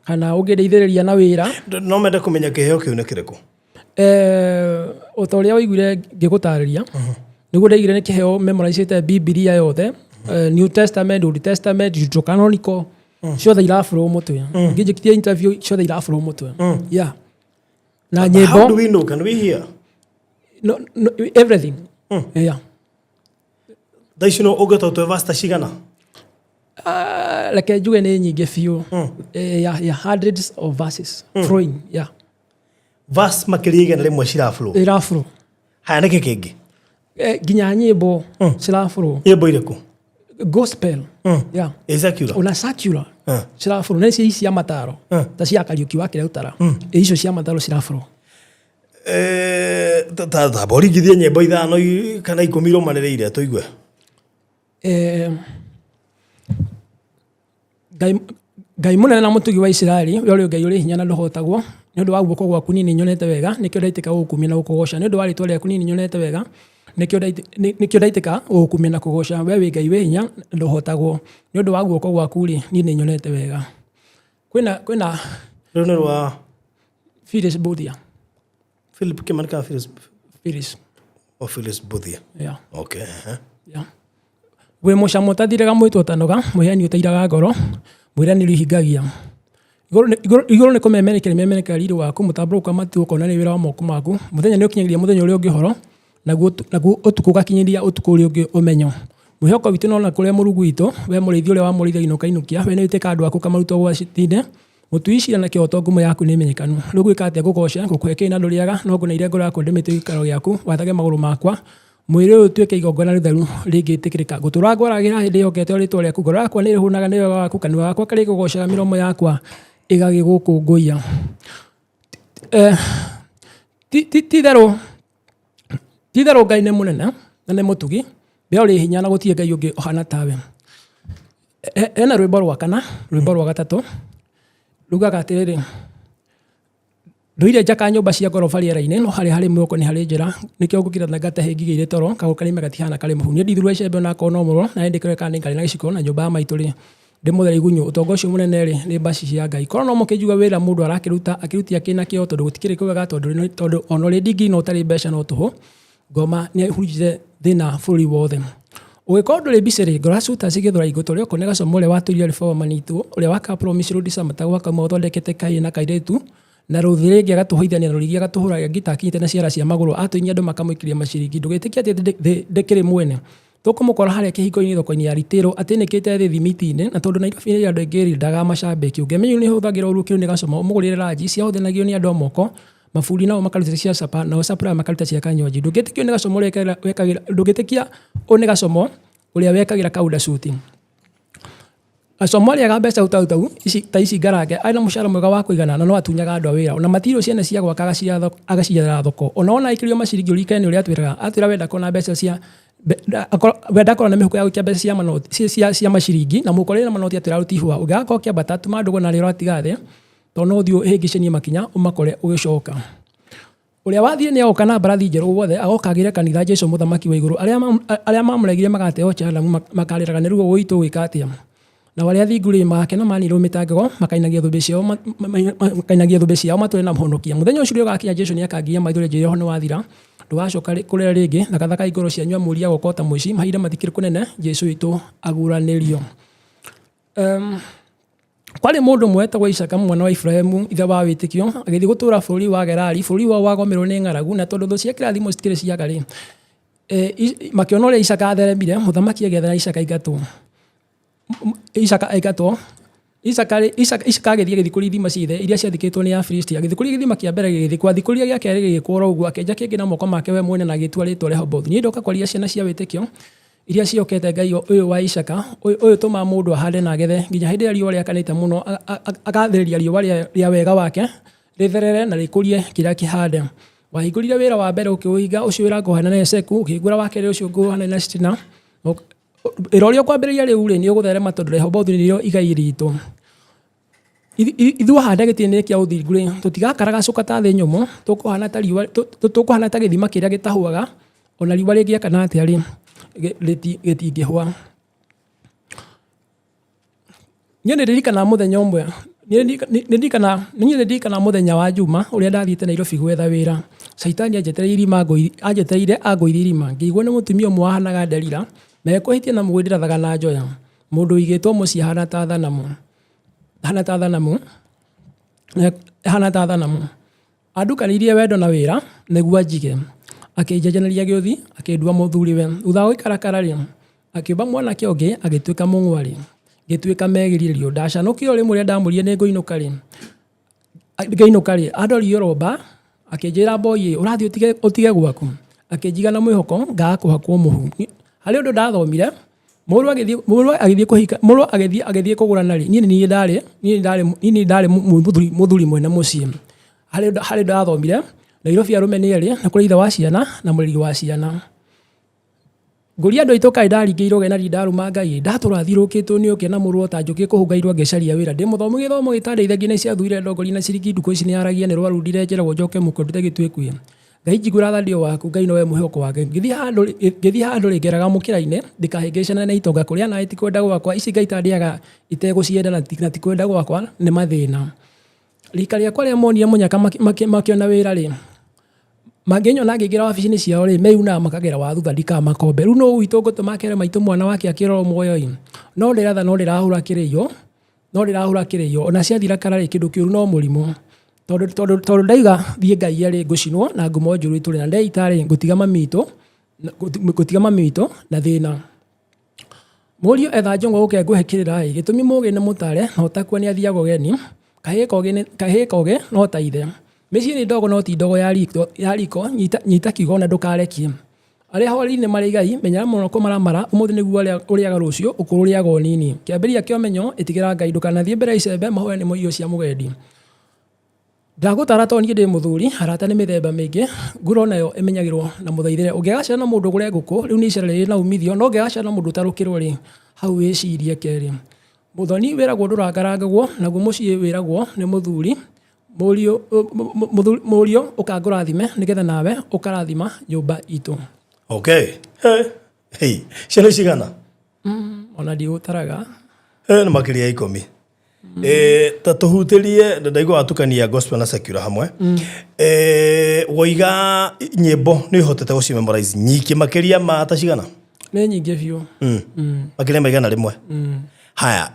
kana ungindeithiriria na wira no mende kumenya kiheo kiu ni kiriku utoria waiguire ngigutariria niguo ndaigire ni kiheo memorizate Biblia yothe New Testament, Old Testament, Deuterocanonical ciothe irafurwo mutwe ngijikitia interview ciothe irafurwo mutwe yeah na nyimbo how do we know, can we hear no everything yeah daisho no ugatotwe vasta cigana like njuge nĩ nyingĩ biũ yeah hundreds of verses flowing yeah verse makĩria igana rĩmwe ciraflow haya nĩkĩ kĩngĩ nginya nyĩmbo ciraflow nyĩmbo irĩkũ gospel yeah secular ona secular ciraflow nĩ cia cia mataro ta cia Kariuki wa kĩrĩa ũtara icio cia mataro ciraflow ta borigithie nyĩmbo ithano kana 10 iromanĩrĩire tũigue Ngai munene na mutugi wa Israeli uri Ngai uri hinya na nduhotagwo ni undu wa guoko gwaku nini nyonete wega nikio ndaitika gukumia na gukugoca ni undu wa ritwa riaku nini nyonete wega nikio ndaitika gukumia na kugoca we wi Ngai wi hinya nduhotagwo ni undu wa guoko gwaku ri nini nyonete wega kwina runo rwa Phyllis Budia Philip Kimanika Phyllis Budia yeah okay yeah we mucamo tathiraga mwitwo tanoga muheani utairaga ngoro mwirani rihingagia igoro ni kumemerekera riri waku mutamburuka matu ukona ni wira wa moko maku muthenya ni ukinyiria muthenya uri ungi horo naguo utuku gakinyiria utuku uri ungi umenyo muhoko witu no na kuria murugu witu we murithi uri wa murithi inuka we ni uteka andu aku kamaruto gwa citinde mutuishira na kioto ngumo yaku ni menyekanu rugu ikate gugoca gukweke na nduriaga no nguna ire ngoro yako ndimite ikaro yaku wathage maguru makwa mwire utweke igongona ritheru ringitikirika gutura ngwaragira hindi yokete ritwa riaku ngoro yakwa ni rihunaga ni wega waku kanua gakwa kari gugocaga miromo yakwa igagigukunguia tithero Ngai ni munene na ni mutugi be uri hinya na gutie Ngai ungi ohana tawe ena rwimbo rwa kana rwimbo rwa gatatu rugaga atiriri nduire njaka nyumba cia ngoroba riera-inĩ no harĩ mwoko nĩ harĩ njĩra nĩkĩo ngũkira na ngate ngigĩire toro kago karĩ magatihana karĩ mũhu nĩ ndithurwo icembe na kono mũro na ndĩkĩre kana ngarĩ na gĩciko na nyũmba ya maitũ rĩ ndĩmũthera igunyũ ũtongo ũcio mũnene rĩ nĩ mbaci cia Ngai korwo no mũkĩnjuga wĩra mũndũ akĩrutia kĩna kĩo tondũ gũtikĩrĩ kwega tondũ ona ũrĩ ndingi no ũtarĩ mbeca no tũhũ ngoma nĩ ahurunjire thĩna bũrũri wothe ũgĩkorwo ndũrĩ mbica rĩ ngoracũta cigĩthũra igũtũ rĩoko nĩ gacomo ũrĩa watũrire reforma manitũ ũrĩa waka promise road samata gwaka mũthondekete kaĩ na kairĩtu na ruthire ngi agatuhoithania na rũrigi agatuhũraga ngita akinyite na ciara cia magũrũ atũinyia andũ makamũikiria maciringi ndũgĩtĩkia atĩ ndĩkĩrĩ mwene tũkũmũkora harĩa kĩhiko-inĩ thoko-inĩ ya Ritĩro atĩ nĩkĩte thĩ thimiti-inĩ na tondũ Nairobi nĩ andũ aingĩ rindaga macambĩki ũngĩmenyo nĩ hũthagĩra ũru kĩu nĩ gacoma ũmũgũrĩre ranji ciahũthanagio nĩ andũ a moko maburi nao makaruta cia capa nao sapura makaruta cia kanyonji ndũngĩtĩkio nĩ gacomo wekagĩra ndũngĩtĩkia nĩ gacomo ũrĩa wekagĩra kauda suti Somalia mbeca utau ici ngarange aina mushara mwega wa kuigana na no atunyaga andu a wira ona matiro ciene cia gwaka agaciara thoko ona ikirio maciringi urikene uri atwira wenda kona mbeca cia wenda kona mihuko ya ukia mbeca cia manoti cia maciringi na mukorera manoti atwira rutihwa ugako kia batatu mandugo na riro atigathe to no thio hingicenie makinya umakore ugicoka uria wathie ni oka na barathi njeru wothe agokagire kanitha Jesu muthamaki wa iguru aria mamuregire magateo chala makariraga ni rugo gwitu gwikatia na wale athinguri makena manirwo mitangago makainagia thumbi ciao matũre na mũhonokia muthenya ũcio ũgakinya Jesu nĩ akangia maithori njĩra ho nĩ wathira ndũgacoka kũrĩa rĩngĩ na kathaka igoro cia nyua mũria gokota mũici mahinda mathikĩrĩ kũnene Jesu witũ aguranĩrio Kwari mundu mwetagwo Isaka mwana wa Ibrahimu ithe wa witikio agithii gutura bũrũri wa Gerari bũrũri wa wagomerwo nĩ ng'aragu na tondu thũ cia kĩrathimo citirĩ ciaga rĩ makiona ũrĩa Isaka atheremire mũthamaki agĩethera Isaka aingatwo Isaka agĩthiĩ agĩthikũria ithima ciothe iria ciathikĩtwo nĩ Afilisti agĩthikũria gĩthima kĩa mbere gĩgĩthikwo athikũria gĩa kerĩ gĩgĩkwo ũguo akĩenja kĩngĩ na moko make we mwene na agĩtua rĩtwa Rehoboth niĩ ndoka kwaria ciana cia wĩtĩkio iria ciokete Ngai ũyũ wa Isaka ũyũ tũma mũndũ ahande na agethe nginya hĩndĩ ĩrĩa riũa rĩakanĩte mũno agathĩrĩria riũa rĩa wega wake rĩtherere na rĩkũrie kĩrĩa kĩhande wahingũrire wĩra wa mbere ũkĩũhinga ũcio wĩra ngũhana na Eseku ũkĩhingũra wa kerĩ ũcio ngũhana na Stina wĩra ũrĩa ũkwambĩrĩria rĩu rĩ nĩ ũgũtherema tondũ Rehoboth nĩrĩo igai ritũ ithuĩ hande gĩtĩ-inĩ kĩa ũthingu rĩ tũtigakaraga cuka ta thĩ nyũmũ tũkũhana ta gĩthima kĩrĩa gĩtahuaga ona riũa rĩngĩakana atĩa rĩ gĩtingĩhwa niĩ nĩndirikana mũthenya ũmwe nĩndirikana mũthenya wa Juma ũrĩa ndathiĩte Nairobi gwetha wĩra caitani anjetereire angũithia irima ngĩiguo nĩ mũtumia ũmwe wahanaga Delila na ekwĩhĩtie na mũgwĩ ndĩrathaga na njoya mũndũ wĩigĩtwo mũciĩ hana ta thanamu andukanĩirie wendo na wĩra nĩguo njige akĩnjenjanĩria gĩũthi akĩndua mũthuriwe thutha wa gũikarakara rĩ akĩũmba mwanake ũngĩ agĩtuĩka mũng'warĩ ngĩtuĩka megĩririo ndacanũkio rĩmwe ũrĩa ndamũrire nĩ ngĩinũka rĩ andorire romba akĩnjĩra boy ũrathiĩ ũtige gwaku akĩnjiga na mwĩhoko ngaga kũhakwo mũhu harĩ ũndũ ndathomire mũrũ agĩthiĩ kũgũrana rĩ niĩ ndarĩ mũthuri mwene mũciĩ harĩ ndathomire Nairobi arũme nĩ erĩ na kũrĩ ithe wa ciana na mũreri wa ciana ngũria andũ aitũ kaĩ ndaringĩirwo gena ndaruma Ngai ndatũra thirũkĩtwo nĩ ũkĩa na mũrũ ta njũkĩ kũhungairwo ngĩcaria wĩra ndĩ mũthomu gĩthomo gĩtandeithagia na ciathurire ndongori na ciringi ndukũ ici nĩ aragia nĩ rwaru ndirenjeragwo njoke mũkũ ndute gĩtuĩkuye Ngai njigũra thadio waku Ngai nowe mũhoko wake ngĩthiĩ handũ rĩ ngeraga mũkĩra-inĩ ndĩkahĩngĩcana na itonga kũrĩa naĩ ti kwenda gwakwa ici Ngai tandĩaga itegũcienda na ti kwenda gwakwa nĩ mathĩna rika rĩakwa rĩa monire mũnyaka makĩona wĩra rĩ mangĩnyona ngĩingĩra wabici-inĩ ciao rĩ meyunaga makagera wa thutha ndikamakombe rĩu no witũ ngũtũma akere maitũ mwana wake akĩrorwo muoyo-ĩ no ndĩratha no ndĩrahũra kĩrĩyo ona ciathira kara rĩ kĩndũ kĩũru no mũrimũ tondũ ndaiga thiĩ Ngai rĩ ngũcinwo na ngumo njũru itũre na ndeita rĩ ngũtiga mami witũ na thĩna mũriũ etha njong'o gũke ngũhekĩrĩra ĩ gĩtũmi mũgĩ nĩ mũtare na ũtakua nĩ athiaga ũgeni kahĩĩ kogĩ no ta ithe mĩciĩ nĩ ndogo no ti ndogo ya riko nyita kiugo na ndũkarekie arĩa hwari-inĩ marĩ igai menyera mũno kũmaramara ũmũthĩ nĩguo ũrĩaga rũciũ ũkũrũ ũrĩaga o nini kĩambĩrĩria kĩa ũmenyo ĩtigĩra Ngai ndũkanathiĩ mbere ya icembe mahoya nĩmo irio cia mũgendi ndagũtara to niĩ ndĩ mũthuri arata nĩ mĩthemba mĩingĩ ngũro nayo ĩmenyagĩrwo na mũthaithĩre ũngĩgacana na mũndũ ũgũre ngũkũ rĩu nĩ icera rĩrĩ na umithio no ũngĩgacana na mũndũ ũtarũkĩrwo rĩ hau wĩcirie kerĩ mũthoni wĩragwo ndũrangarangagwo naguo mũciĩ wĩragwo nĩ mũthuri mũriũ ũkangũrathime nĩgetha nawe ũkarathima nyũmba itũ okay hey ciana cigana ona ndigũtaraga nĩ makĩria 10 ta tũhutĩrie ndaigua watukania gospel na secular hamwe woiga nyĩmbo nĩ ũhotete gũcimemorize nyingĩ makĩria ma ta cigana nĩ nyingĩ biũ makĩria maigana rĩmwe haya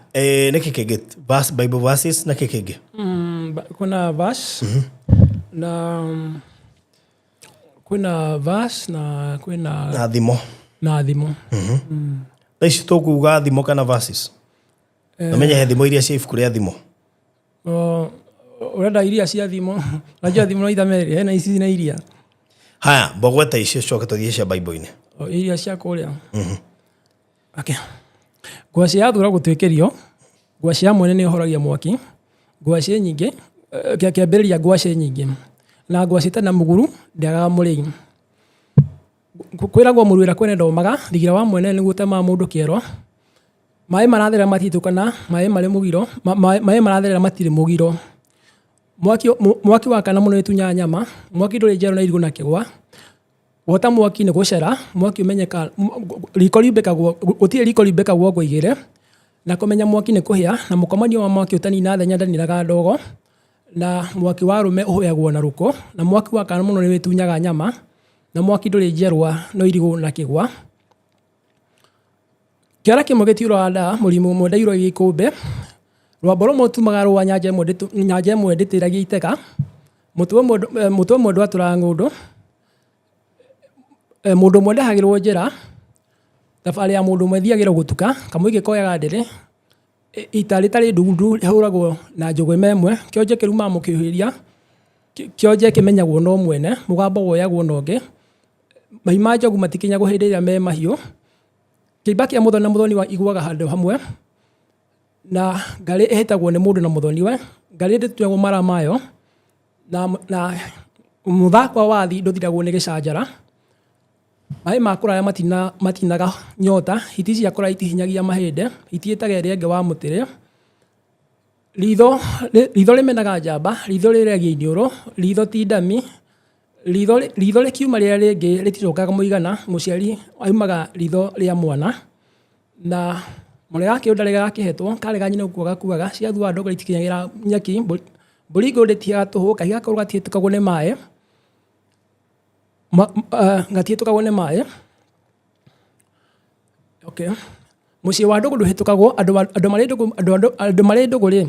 nĩkĩ kĩngĩ verse bible verses na kĩngĩ kĩngĩ kuna verse kwĩna verse na kwĩna thimo ici tũkuga thimo kana verses namenya he thimo iria cia ibuku rĩa thimo ũrenda iria cia thimo najua thimo no ithamerĩ hena ici na iria haya mbogweta icio coke tũthiĩ cia bible-inĩ iria cia kũrĩa ngwacĩ yathura gũtwĩkĩrio ngwacĩ ya mwene nĩ ũhoragia mwaki ngwacĩ nyingĩ kĩambĩrĩria ngwacĩ nyingĩ na ngwacĩ tana mũguru ndĩagaga mũrĩi kwĩragwo mũruĩra kwene ndomaga thigira wa mwene nĩguo tema mũndũ kĩero maĩ maratherera matitũkana maĩ marĩ mũgiro maĩ maratherera matirĩ mũgiro mwaki wakana mũno ĩtunya nyama mwaki ndũrĩ njerũ na irigũ na kĩgwa wota mwaki nĩ gũcera mwaki ũmenyeka riko rimbĩkagwo gũtirĩ riko rimbĩkagwo ngũigĩre na kũmenya mwaki nĩ kũhĩa na mũkomanio wa mwaki ũtanina thenya ndaniraga ndogo na mwaki wa rũme ũhũyagwo na rũko na mwaki wakana mũno nĩ wĩtunyaga nyama na mwaki ndũrĩ njerwa no irigũ na kĩgwa kĩara kĩmwe gĩtiũraga nda mũrimũ ũmwe ndairwo gĩkũmbe rwambo rumwe tumaga rwa nyanja imwe nditiragia itega mutu umwe ndwatũraga ng'ũndũ mũndũ ũmwe ndehagĩrwo njĩra thabarĩ ya mũndũ ũmwe thiagĩrwo gũtuka kamũi gĩkoyaga ndĩrĩ ita rĩtarĩ ndundu rĩhũragwo na njũgũ ĩmwe kĩonje kĩruma mũkĩhuhĩria kĩonje kĩmenyagwo no mwene mũgambo woyagwo na ũngĩ mahi ma njogu matikinyagwo hĩndĩ ĩrĩa me mahiũ kĩimba kĩa mũthoni na mũthoni iguaga handũ hamwe na ngarĩ ĩhĩtagwo nĩ mũndũ na mũthoniwe ngarĩ ndĩtuagwo mara mayo na mũthako wa thi ndũthiragwo nĩ gĩcanjara maĩ ma kũraya matinaga nyota hiti cia kũraya itihinyagia mahĩndĩ itiĩtaga ĩrĩa ĩngĩ wa mũtĩrĩ ritho rĩmenaga njamba ritho rĩrĩagia iniũrũ ritho ti ndami ritho rĩkiuma rĩrĩa rĩngĩ rĩticokaga mũigana mũciari aumaga ritho rĩa mwana na mũrega kĩũnda rĩrĩa gakĩhetwo karega nyina gũkua gakuaga ciathua ndogo itikinyagĩra nyaki mbũringo ndĩtiaga tũhũ kahiga gakorwo gatiĩtũkagwo nĩ maĩ gatiĩtũkagwo nĩ maĩ okay mũciĩ wa ndũgũ ndũhĩtũkagwo andũ marĩ ndũgũ rĩ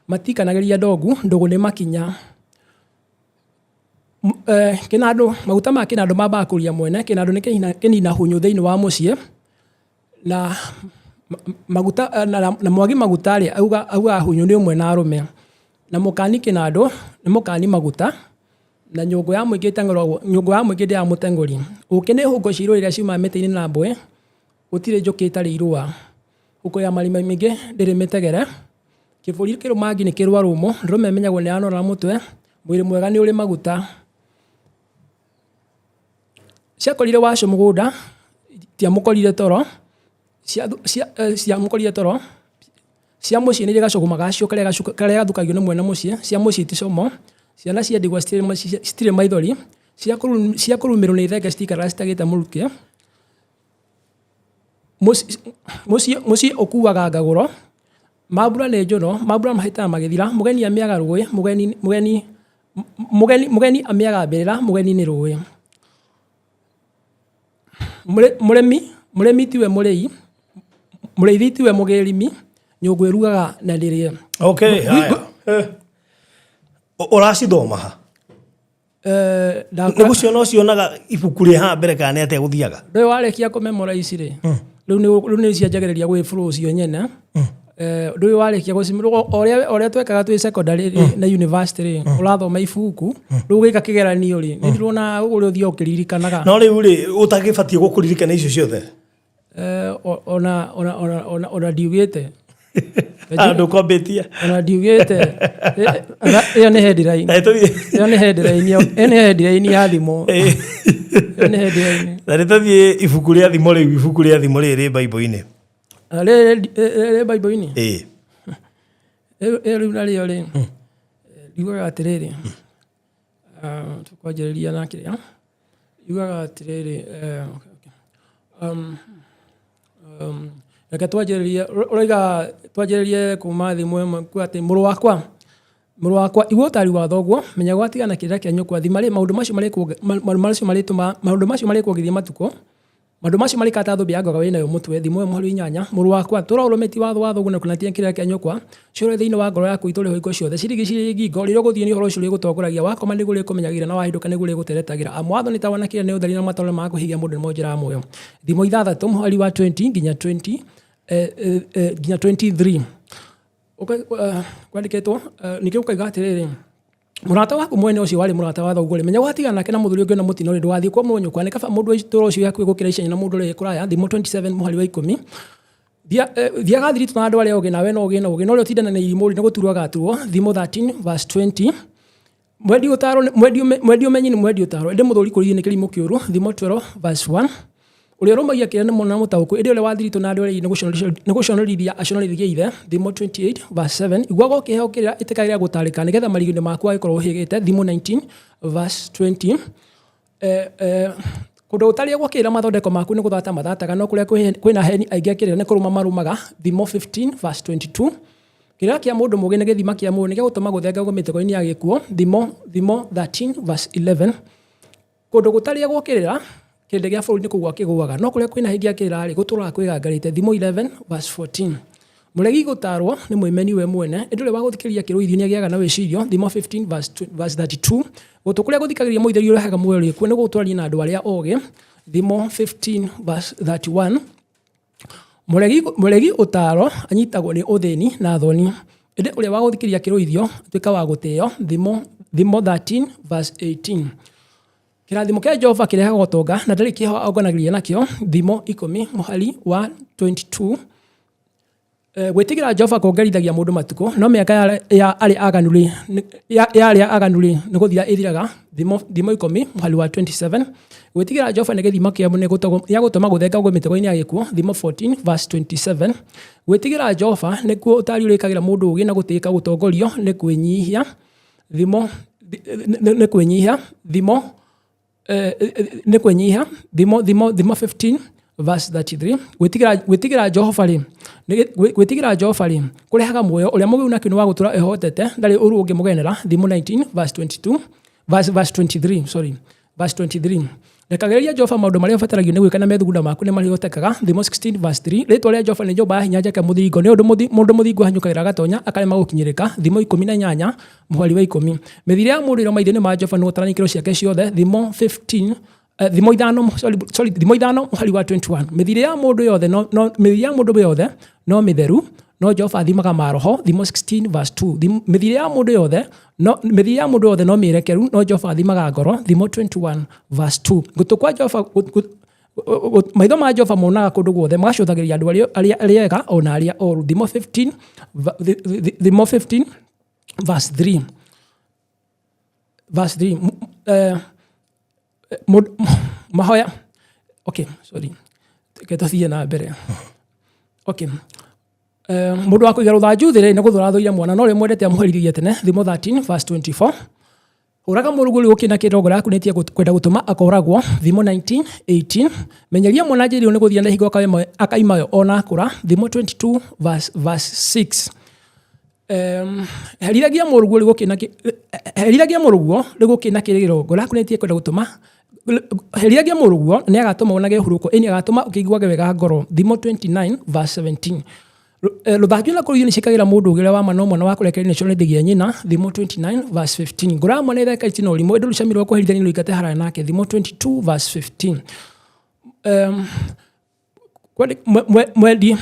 matikanagĩria ndogu ndũgũ nĩ makinya kĩnandũ maguta ma kĩnandũ mambaga kũria mwene kĩnandũ nĩ kĩnina hunyũ thĩinĩ wa mũciĩ na maguta na mwagi maguta rĩ auga hunyũ nĩ ũmwe na arũme na mũkani kĩnandũ nĩ mũkani maguta na nyũngũ ya mũingĩ ĩteng'ũragwo nyũngũ ya mũingĩ ndĩya mũteng'ũri ũkĩ nĩ hũngũ cia irũa iria ciumaga mĩtĩ-inĩ na mbwe gũtirĩ njũkĩ ĩtarĩ irũa huko ya marima mĩingĩ ndĩrĩ mĩtegere kĩbũri kĩrũmangi nĩ kĩrũa rũmũ ndũrũme ĩmenyagwo nĩ yanora mũtwe mwĩrĩ mwega nĩ ũrĩ maguta ciakorire wacio mũgũnda tiamũkorire toro ciamũkorire toro cia mũciĩ nĩ gacũgũ gacio karĩa gathukagio nĩ mwene mũciĩ cia mũciĩ iticomo ciana cia ndigwa citirĩ maithori cia kũrumĩrwo nĩ thenge citikaraga citagĩte mũrukĩ mũciĩ ũkuaga ngagũro mambura nĩ njũno mambura mahĩtaga magĩthira mũgeni amĩaga rũĩ mũgeni amĩaga mbĩrĩra mũgeni nĩ rũĩ mũrĩmi tiwe mũrĩi mũrĩithi tiwe mũgĩrimi nyũngũ ĩrugaga na ndĩrĩe okay haya ũracithoma ha nĩgũciona ũcionaga ibuku rĩ haha mbere kana nĩ atĩa gũthiaga ndũĩ warĩkia kũmemorize rĩ rĩu nĩ cianjagĩrĩria gwĩbũrũ cio nyene ndũĩ warĩkia ũrĩa twekaga twĩ secondary na university rĩ ũrathoma ibuku rĩu gĩka kĩgeranio rĩ nĩ ndĩrona ũrĩa ũthiaga ũkĩririkanaga no rĩu rĩ ũtagĩbatiĩ gũkũririkana icio ciothe ona ndiugĩte ndũkwambĩtia ona ndiugĩte ĩyo nĩ headline ya thimo na nĩtũthiĩ ibuku rĩa thimo rĩu ibuku rĩa thimo rĩrĩ Bible-inĩ rĩ Bible-inĩ rĩu narĩo rĩ riugaga atĩrĩrĩ tũkwanjĩrĩria na kĩrĩa riugaga atĩrĩrĩ reke twanjĩrĩrie kuma thimo ĩmwe kuga atĩ mũrũ wakwa igua ũtari wa thoguo menya gwatigana kĩrĩra kĩa nyũkwa thima rĩ maũndũ macio marĩkuongithia matukũ maũndũ macio marĩkata thũmbĩ ya ngoga wĩnayo mũtwe thimo ĩmwe harĩ 8 mũrũ wakwa tũraũrũmĩti watho wa thoguo na kunatia kĩrĩra kĩa nyũkwa ciothe thĩinĩ wa ngoro yaku itũrĩ ho iko ciothe cirigicĩirie ngingo rĩrĩa ũgũthiĩ nĩ ũhoro ũcio rĩgũtongoragia wakoma nĩguo rĩkũmenyagĩrĩra na wahĩndũka nĩguo rĩgũteretagĩra amwatho nĩ tawanakĩra nĩ ũtheri na matoro ma kũhigia mũndũ nĩ monjĩra muoyo thimo 6 mũhari wa 20 nginya 23 kwandĩkĩtwo nĩkĩo ũkaiga atĩrĩrĩ mũrata waku mwene ũcio warĩ mũrata wa thoguo menya watigana nake na mũthuri ũngĩ na mũtino rĩ ndũgathiĩ kwa mũnyũkwa nĩ kaba mũndũ ũtũũro ũcio yaku gũkĩra icenya na mũndũ ũrĩa kũraya thimo 27 mũhari wa 10 thiaga thiritũ na andũ arĩa ũgĩ nawe no ũgĩ no ũrĩa ũtindana na irimũ nĩ gũturwo agaturwo thimo 13 verse 20 mwendi ũmenyi nĩ mwendi ũtaro ĩndĩ mũthuri kũrithi nĩ kĩrimũ kĩũru thimo 12 verse 1 ũrĩa ũrũmagia kĩrĩa nĩ mwana na mũtaũkũ ĩndĩ ũrĩa wa thiritũ na andũ arĩa nĩ gũconorithia aconorithie ithe thimo 28 verse 7 igwago kĩheo kĩrĩa ĩtĩkagĩra gũtarĩka nĩgetha marigũ-inĩ maku agĩkorwo ũhĩgĩte thimo 19 verse 20 kũndũ gũtarĩ gwakĩra mathondeko maku nĩ gũthata mathataga no kũrĩa kwĩna heni aingĩ akĩrĩa nĩ kũrũma marũmaga thimo 15 verse 22 kĩrĩa kĩa mũndũ mũgĩ nĩ gĩthima kĩa mũndũ nĩ gĩa gũtũma gũthenga mĩtego-inĩ ya gĩkuũ thimo 13 verse 11 kũndũ gũtarĩ gwakĩrĩra kĩrĩndĩ gĩa bũrũri nĩ kũgwa kĩgũaga no kũrĩa kwĩna hingi akĩrĩa rĩ gũtũraga kwĩgangarĩte thimo 11 verse 14 Muregi gutarwo ni mwimeni we mwene ndure wa guthikiriria kiruithio ni agiaga na wicirio thimo 15 verse 32 gutukuria guthikagiriria muitheri urehaga muoyo kuo ni gutwarania na andu aria oge thimo 15 verse 31 Muregi utaro anyitagwo ni uthini na thoni ende uria wa guthikiriria kiruithio tuika wa guteo thimo 13 verse 18 Kirathimo kia Jehova kirehaga utonga na ndari kiho agonagiriria nakio thimo 10 muhari wa 22 Gwetigira Jehova kongerithagia mundu matuko no miaka ya ari aganuri ni guthira ithiraga thimo 10 muhari wa 27 Gwetigira Jehova ni githima kia munene gutoma guthenga gwe mitego-ini ya gikuo thimo 14 verse 27 Gwetigira Jehova ni kuo utari urikagira mundu ugi na gutika gutongorio ni kwinyihia thimo thimo 15 verse 33 gwitigira Jehova ri kurehaga muoyo uria mugiu nakio ni wa gutura ehotete ndari uru ungi mugenera thimo 19 verse 22 verse 23 Rekagereria Jehova maundu maria ubataragio ni gwika na methugunda maku ni marihotekaga thimo 16 verse 3 ritwa ria Jehova ni Jehova hinya njake muthiringo ni mundu muthingu hanyukagira gatonya akarema gukinyirika thimo 18 muhari wa 10 mithiri ya mundu ira maithini ma Jehova ni gutarania ikiro ciake ciothe thimo 15 thimo 5 muhari wa 21 mithiri ya mundu yothe no mitheru no Jehova athimaga maroho thimo 16 verse 2 mithiri ya mundu yothe no mirekeru no Jehova athimaga ngoro thimo 21 verse 2 gutukwa Jehova maitho ma Jehova monaga kundu guothe magacuthagiria andu aria ega ona aria oru thimo 15 verse 3 mahoya ketothie na mbere mundu wa kuiga ruthanju thire ni guthura thuria mwana no ri mwendete amuheririe tene thimo 13 verse 24 uraga muruguri gukina kirogo raku netie kwenda gutuma akoragwo thimo 19:18 menyeria mwana njiri ni guthia na higo akaimayo ona kura thimo 22 verse 6 heriragia muruguri gukina kirogo raku netie kwenda gutuma heriragia muruguo ni agatuma onage huruko eni agatuma ukiguage wega ngoro thimo 29 verse 17 ruthanju na kurio ni cikagira mundu ugira wa mano mwana wa kurekereria cio nithigia nyina thimo 29 verse 15 ngura mwana itheka itino rimwe ndu rucamirwo kuherithania no ikate haraya nake thimo 22 verse 15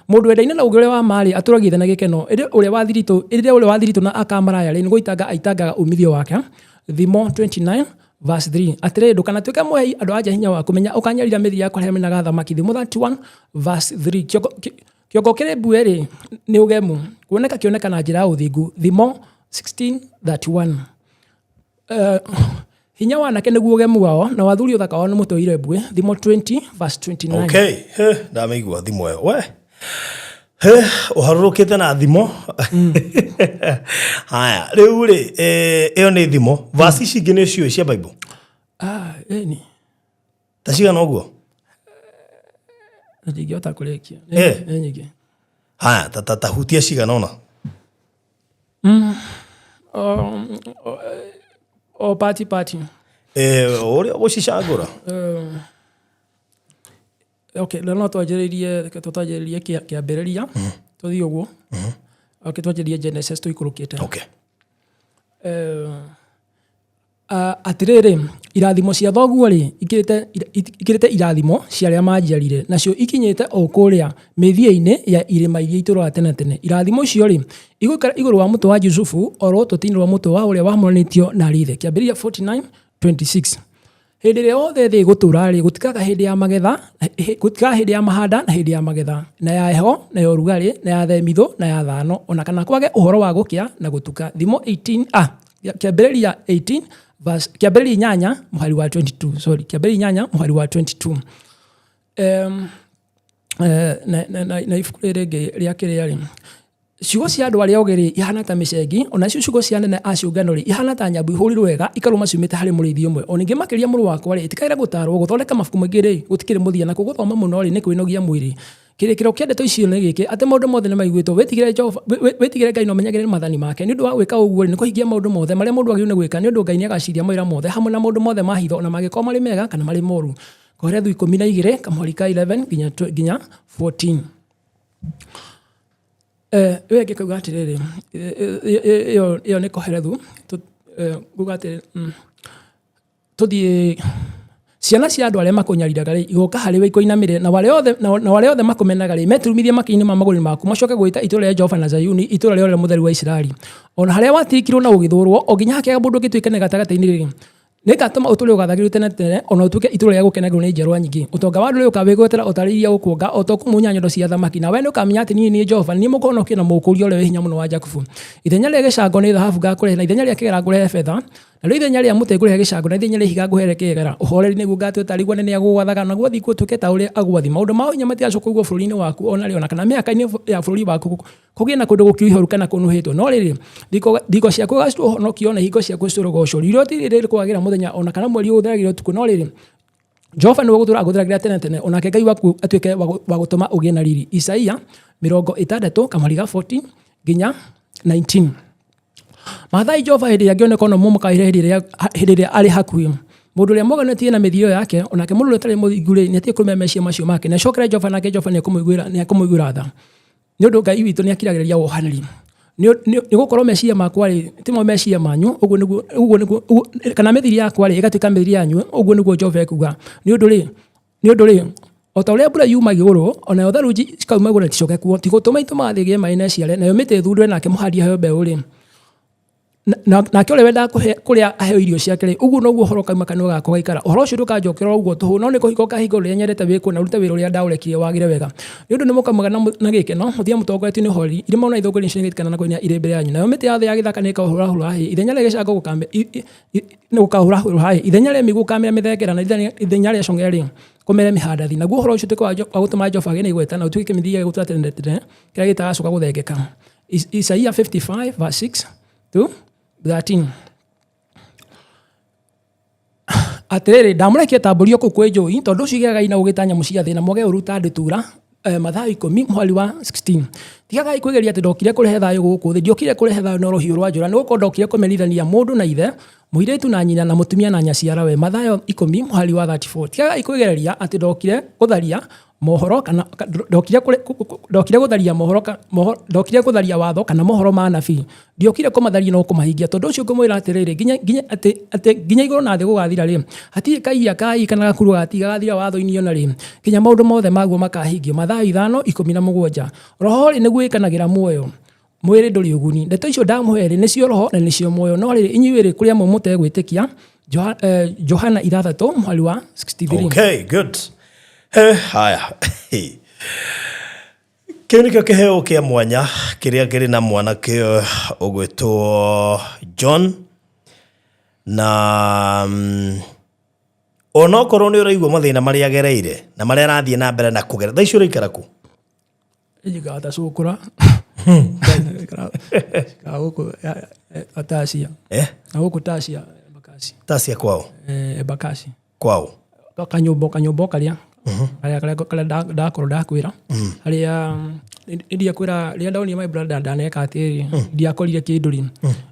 mundu wendaine na ugire wa mari aturagie na gikeno ire uria wa thirito na akamaraya ri ni guitanga aitangaga umithio wake thimo 29 verse 3 atire ndukana tuike mwei andu aja hinya wa kumenya ukanyarira mithi yakwa ria menaga thamaki thimo 31 verse 3 kiongo kire bueri ni ugemu kuoneka kioneka na njira uthingu thimo 16:31 hinya wanake niguo ugemu wao na wathuri uthaka wao ni mutoire bue thimo 20 verse 29 okay ndameigua thimo yo we uharurukite na thimo haya riu ri iyo ni thimo verse ici ingi ni cio cia Bible eni tacigana uguo ndingiota kurekia nyingi haya tahutia cigana ona party uria gucicagura okay lano twajiririe kiambiriria tuthi uguo okay twajiririe Genesis tuikurukite okay atiriri irathimo cia thoguo ri ikirite irathimo cia aria manjiarire nacio ikinyite o kuria mithia-ini ya irima iria iturwa tene irathimo cio ri igukara iguru wa muto wa Yusufu oro tutini wa muto wa uria wamuranitio na rithe kiambiriria 49:26 hindi ria othe thi gutura ri gutikaga hindi ya magetha gutikaga hindi ya mahanda na hindi ya magetha na ya heho na ya urugari na ya themitho na ya thano ona kana kwage uhoro wa gukia na gutuka thimo 18 kiambiriria 18 verse kiambiriria nyanya muhari wa 22 kiambiriria nyanya muhari wa 22 na ifuku rĩngĩ rĩa kĩrĩa rĩ ciugo cia andũ arĩa ogĩ rĩ ihana ta mĩcengi ona cio ciugo cia anene a ciũngano rĩ ihana ta nyambu ihũrirwo wega ikarũma ciumĩte harĩ mũrĩithi ũmwe o ningĩ makĩria mũrũ wakwa rĩ ĩtikaĩra gũtarwo gũthondeka mabuku maingĩ rĩ gũtikĩrĩ mũthia na gũthoma mũno rĩ nĩ kwĩnogia mwĩrĩ kĩrĩkĩro kĩa ndeto icio nĩ gĩkĩ atĩ maũndũ mothe nĩ maiguĩtwo wĩtigĩre Ngai na ũmenyagĩrĩre maathani make nĩ ũndũ wa gwĩka ũguo rĩ nĩ kũhingia maũndũ mothe marĩa mũndũ agĩrĩirwo nĩ gwĩka nĩ ũndũ Ngai nĩ agaciiria mawĩra mothe hamwe na maũndũ mothe ma hitho ona mangĩkorwo marĩ mega kana marĩ moru Koherethu 12 kamũhari ka 11 nginya 14 we ngĩkauga atĩrĩrĩ ĩyo nĩ koherethu nguga atĩ tũthiĩ ciana cia andũ arĩa makũnyariraga rĩ igoka harĩ we ikoinamĩre na wale othe makũmenaga rĩ meturumithie makiinĩ ma magũrũ maku macoke gwĩta itũũra rĩa Jehova na Zayuni itũũra rĩorĩa mũtheru wa Isiraeli ona harĩa watirikirwo na ũgĩthũrwo o nginya hakĩaga mũndũ ũngĩtuĩkane gatagatĩ-inĩ rĩrĩ nĩngatũma ũtũũre ũgathagĩrwo tene tene ona ũtuĩke itũũra rĩa gũkenagĩrwo nĩ njiarwa nyingĩ ũtonga wa ndũrĩrĩ ũkawĩgwetera ũtarĩiria gũkuonga o to kũmunya nyondo cia thamaki na we nĩũkamenya atĩ niĩ nĩ Jehova niĩ mũkũhonokia na mũkũria ũrĩa wĩ hinya mũno wa Jakubu ithenya rĩa gĩcango nĩ thahabu ngakũrehe na ithenya rĩa kĩgera ngũrehe betha na rĩu ithenya rĩa mũtĩ ngũrehe gĩcango na ithenya rĩa ihiga ngũrehe kĩgera ũhoreri nĩguo ngatwĩta arigwo nene agũgwathaga naguo thiĩ gũtuĩke ta ũrĩa agwathi maũndũ ma hinya matigacoka ũguo bũrũri-inĩ waku ona rĩo na kana mĩhaka-inĩ ya bũrũri waku kũgĩe na kũndũ gũkiuhĩrũ kana kũnuhĩtwo no rĩrĩ thiko ciaku ũgacitũhonokio na hingo ciaku citũrũgocwo rĩrĩ kwagĩra mũthenya ona kana mweri ũgũthagĩra ũtukũ no rĩrĩ Jehova nĩ gũtũra agũthagĩra tene tene onake Ngai waku atuĩke wa gũtũma ũgĩe na riri Isaia 60 kamariga 40 nginya 19 Mathai Jehova hĩndĩ ĩrĩa angĩoneka no mũmũkaire hĩndĩ ĩrĩa arĩ hakuhĩ mũndũ ũrĩa mũganĩtie na mĩthio yake onake mũndũ ũrĩa ũtarĩ mũthingu rĩ nĩatige kũrũmia meciria macio make na acokere Jehova nake Jehova nĩekũmũiguĩra tha nĩ ũndũ Ngai witũ nĩakiragĩrĩria wohanĩri nĩ gũkorwo meciria makwa rĩ timo meciria manyu ũguo nĩguo kana mĩthiri yakwa rĩ ĩgatuĩka mĩthiri yanyu ũguo nĩguo Jehova ekuga nĩ ũndũ rĩ o ta ũrĩa mbura yuma igũrũ ona tharunji cikauma igũrũ ticoke kuo ti gũtũma itũma thĩ ĩgĩe maĩ na ĩciare nayo mĩtĩ ĩthundũre nake mũhandi aheo mbeũ rĩ nake ũrĩa wendaga kũrĩa aheo irio ciake rĩ ũguo noguo ũhoro kauma kanua gakwa gaikara ũhoro ũcio ndũkanjokera ũguo tũhũ no nĩ kũhinga kahingo rĩrĩa nyendete wĩkwo na rute wĩra ũrĩa ndaũrekire wagĩre wega nĩ ũndũ nĩ mũkamaga na gĩkeno mũthia mũtongoretie nĩ ũhori irĩ mauna ithũngũri nĩ cigĩtikana na kũina irĩ mbere yanyu nayo mĩtĩ yothe ya gĩthaka nĩ ĩkahũrahũra hĩ ithenya rĩa gĩcango gũkahũrahũra hĩ ithenya rĩa mĩigua gũkamĩra mĩthengera na ithenya rĩa cong'e rĩ kũmere mĩhandathi naguo ũhoro ũcio ũtuĩke wa gũtũma Jehova agĩe na igweta na ũtuĩke kĩmenyithia gĩa gũtũra tene tene kĩrĩa gĩtagacoka gũthengeka Isaia 55 verse 6 to 13 atĩrĩrĩ ndamũrekia tambũrio kũu kwĩ njũi tondũ ũcio igĩagai na ũgĩta nyamũ cia thĩ na moge ũruta ndutura Mathayo 10 mweri wa 16 tigagai kwĩgeria atĩ ndokire kũrehe thayũ gũkũ thĩ ndiokire kũrehe thayũ na rũhiũ rwa njora nĩgũkorwo ndokire kũmenithania mũndũ na ithe mũirĩtu na nyina na mũtumia na nyaciara we Mathayo 10 mweri wa 34 tigagai kwĩgereria atĩ ndokire gũtharia mohoro kana ndokire gũtharia watho kana mohoro ma nabii ndiokire kũmatharia no kũmahingia tondũ ũcio ngũmwĩra atĩrĩrĩ nginya igũrũ na thĩ gũgathira rĩ hatirĩ kaia kai kana gakuru gatigathira watho-inĩ ona rĩ nginya maũndũ mothe maguo makahingio Mathayo 5:17 roho rĩ nĩguo ĩkanagĩra muoyo mwĩrĩ ndũrĩ ũguni ndeto icio ndamũhe rĩ nĩcio roho na nĩcio muoyo no rĩrĩ inyuĩ rĩ kũrĩa mũtegwĩtĩkia Johana 3 mweri wa 63 Okay, good. Haya kĩu nĩkĩo kĩheo kĩa mwanya kĩrĩa kĩrĩ na mwanake ũgwĩtwo John na onokorwo nĩ ũraigua mathĩna marĩa agereire na marĩa arathiĩ na mbere na kũgera thaa icio ũraikara kũ ijigata cukura gũkũ Tasia na gũkũ Tasia Bakasi Tasia kwao Bakasi kwao kanyũmba karĩa karĩa ndakorwo ndakwĩra harĩa ndia kwĩra rĩrĩa ndaonire my brother ndaneka atĩrĩ ndiakorire kĩndũ rĩ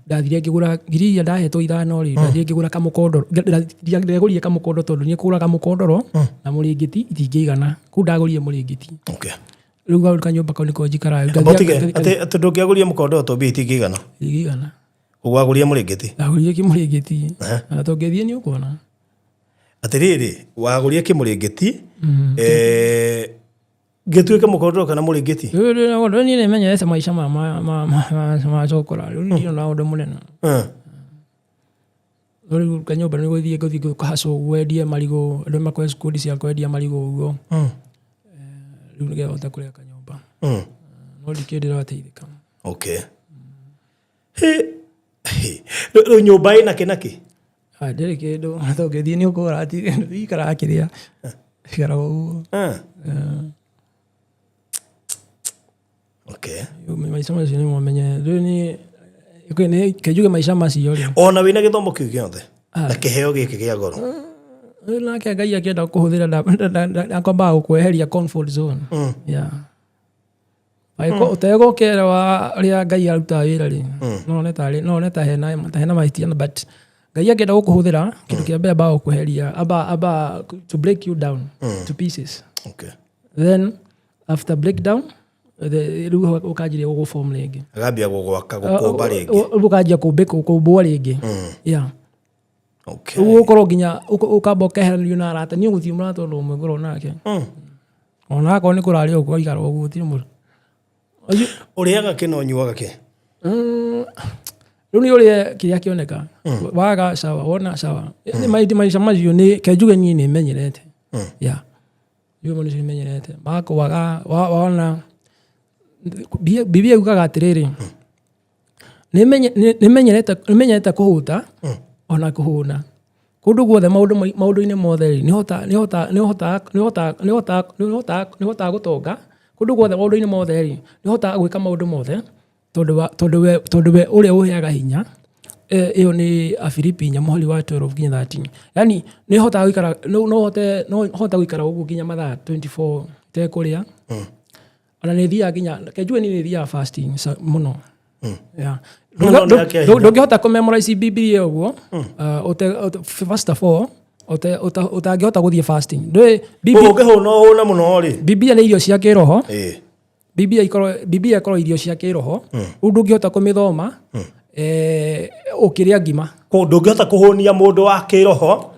ndathire ngĩgũra ngiri iria ndahetwo ithano rĩ ndathire ngĩgũra kamũkondoro ndiagũrire kamũkondoro tondũ niĩ kũgũra kamũkondoro na mũrĩngĩti itingĩigana kũu ndagũrire mũrĩngĩti rĩu kanyũmba kau nĩko njikaraga atĩ ndũngĩagũrire mũkondoro tondũ mbia itingĩigana ũgwagũrire mũrĩngĩti ndagũrire kĩmũrĩngĩti na tũngĩthiĩ nĩ ũkuona atĩrĩrĩ wagũrire kĩmũrĩngĩti gĩtuĩke mũkondoro kana mũrĩngĩti niĩ nĩmenyerete maica ma cokora rĩu ndio na ũndũ mũnene rĩu kanyũmba nĩ gũthiĩ kũhacwo wendie marigũ andũ makoe cukuri cia kwendia marigũ ũguo rĩu nĩgetha hote kũrĩa kanyũmba no ndikĩndĩra ateithĩka rĩu nyũmba ĩna kĩnakĩ ndĩrĩ kĩndũ tũngĩthiĩ nĩ ũkũgũra ati ikaraga kĩrĩa ikaraga ũguo maica macio nĩ mwamenye rĩu nĩ kĩnjuge maica macio rĩ ona wĩna gĩthomo kĩu gĩothe na kĩheo gĩkĩ gĩa goro nake Ngai akĩenda kũhũthĩra akwambaga gũkweheria comfort zone ũtegũkera wa rĩa Ngai arutaga wĩra rĩ no neta hena mahĩtia but Ngai akĩenda gũkũhũthĩra kĩndũ kĩa mbere ambaga gũkweheria amba to break you down to pieces then after breakdown riu ukanjiria gugu form ringi agambia gugwaka gukomba ringi ukanjia kumbwa ringi yeah okay ukorwo nginya ukamba ukeheranio na arata ni uguthii murato ndo umwe ngoro nake ona ko ni kurari uguo igara uguo ti mu uriaga kino nyuaga ke riu ni uria kiria kioneka waga sawa wona sawa ni maisha macio ni kejuge ni ni menyerete yeah yo ni menyerete mako waga waona bibi ugaga atiriri ni menyerete kuhuta ona kuhuna kundu guothe maundu-ini mothe ni hota gutonga kundu guothe maundu-ini mothe ni hota gwika maundu mothe tondu we uria uheaga hinya iyo ni Afilipi nyamuhari wa 12 nginya 13 yani ni hota gwikara no hota gwikara uguo nginya mathaa 24 tekuria ona ni thia nginya kejue ni thia fasting muno yeah ndungihota kumemorize Biblia uguo first of all utangihota guthie fasting ndui Biblia ukihuna muno ri Biblia ni irio cia kiroho Biblia ikoro irio cia kiroho ndungihota kumithoma ukiria ngima ndungihota kuhunia mundu wa kiroho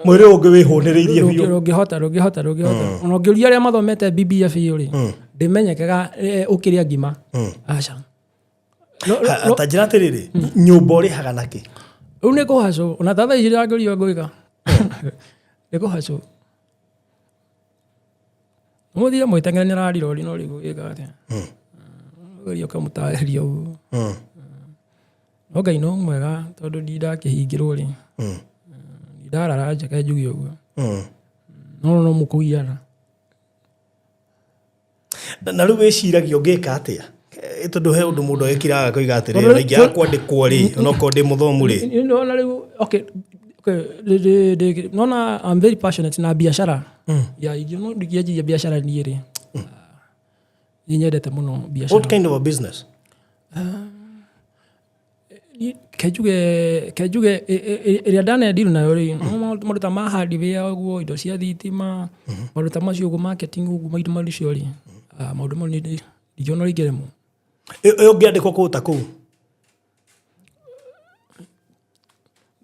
mwiri ungi wihuniriirie biu ndungihota ona ngiuria aria mathomete Biblia biu ri ndimenyekaga ukiria ngima acha atajira atiriri nyumba urihaga naki riu ni kuhacu ona tatha ici ngiurio ngwika ni kuhacu muthire mwitengeranira rirori no rigu ika atia ngiurio kamutariria uguo no Ngai no mwega tondu ndindakihingirwo ri ndarara njake njugi uguo no mukuiana na riu wiciragia ungika atia tondu he undu mundu ekiraga koiga atiriri ringi akwandikwo ri onoko ndi muthomu ri no riu okay no I'm very passionate na biashara ya you know ndigiajia biashara ni ri nyendete muno biashara. What kind of a business? Kejuge iria ndane deal nayo ri maruta ma hardware uguo indo cia thitima maruta macio uguo marketing uguo maidu macio ri maundu mo ni ndiona rigeremo ungiandikwo kuta kuu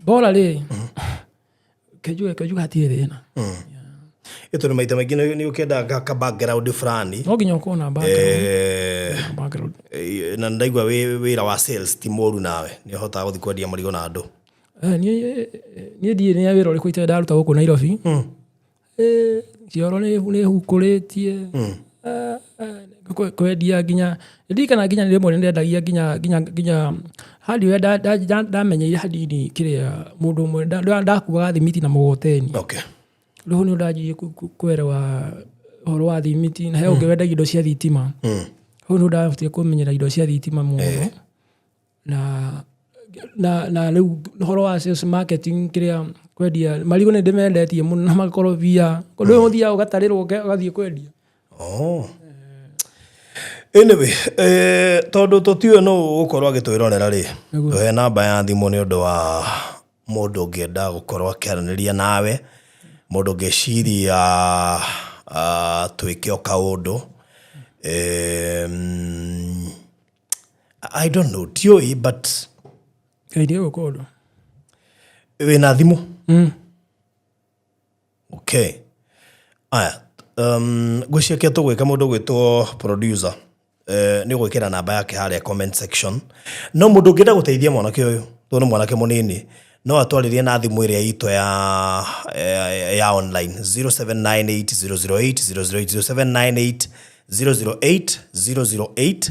bora ri kejuge hatire thina ito ni maita maingi ni ukenda ka background fulani no nginya ukona background na ndaigua wira wa sales ti moru nawe ni hota guthi kwendia marigo na andu ni die ni wira uri kuita ndaruta guku Nairobi cioro ni hukuritie kwendia nginya ndikana nginya rimwe ndendagia nginya hadi we ndamenyeire hadini kiria mundu mwe ndakuaga thimiti na mugoteni okay riu ni ndaji kwerewa horo wa thimiti na he ungi wendagia indo cia thitima riu ni ndafutie kumenyera indo cia thitima muno na riu horo wa sales marketing kiria kwendia marigo ni ndimendetie muno na makorobia riu uthia ugatarirwo ugathie kwendia anyway tondu tutiwe no ukorwo agitwirorera ri he namba ya thimu ni undu wa mundu ungienda gukorwo akiaraniria nawe mundu ngeciria twike o kaundu I don't know tioi but idea ukodo wina thimu okay aya gwicikia tugwika mundu gwitwo producer ni gwikira namba yake haria comment section no mundu ngienda guteithia mwanake uyu tondu mwanake munini no atwaririe na thimu iria ito ya online 0798008008 0798008008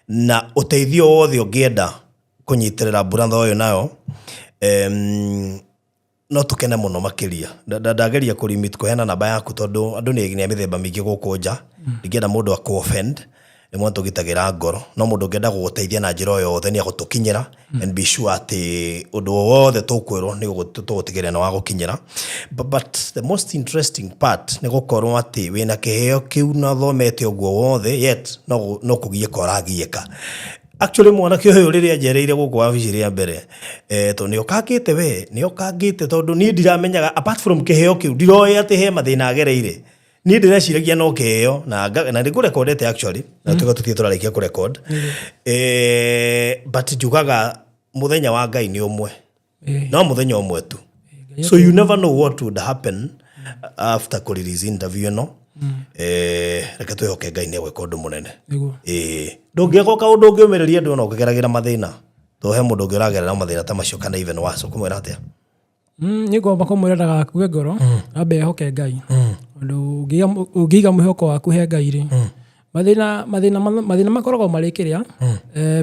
na uteithio wothe ungienda kunyitirira brother uyu nayo no tukene muno makiria ndageria ku limit kuhena namba yaku tondu andu ni mithemba mingi gukunja ngienda mundu aku offend imwe tugitagira ngoro no mundu ngenda guguteithia na njira yothe ni agutukinyira and be sure ati undu wothe tukwirwo ni gutugutigirira na wagukinyira but the most interesting part ni gukorwo ati wina kiheo kiu na thomete uguo wothe yet no kugie koragieka actually mwanake uyu riria njereire guku wabici ria mbere to ni okangite tondu ni ndiramenyaga apart from kiheo kiu ndiroe ati he mathina agereire ni ndireciiragia no KIHEO na ndi ku record actually na tugathiĩ tũrarĩkia ku record but jugaga muthenya wa Ngai ni umwe no muthenya umwe tu so you never know what would happen after ku release interview no reke twĩhoke Ngai nĩ egwĩka ũndũ mũnene ndũngĩka kaũndũ ũngĩũmĩrĩria andũ no ũkĩgeragĩra mathĩna tũhe mũndũ ũngĩ ũragerera mathĩna ta macio kana even wacu kũmwĩra atĩa nĩ ngomba kũmwĩra ndagakue ngoro ambe ehoke Ngai ũndũ ũngĩiga mwĩhoko waku he Ngai rĩ mathĩna makoragwo marĩ kĩrĩa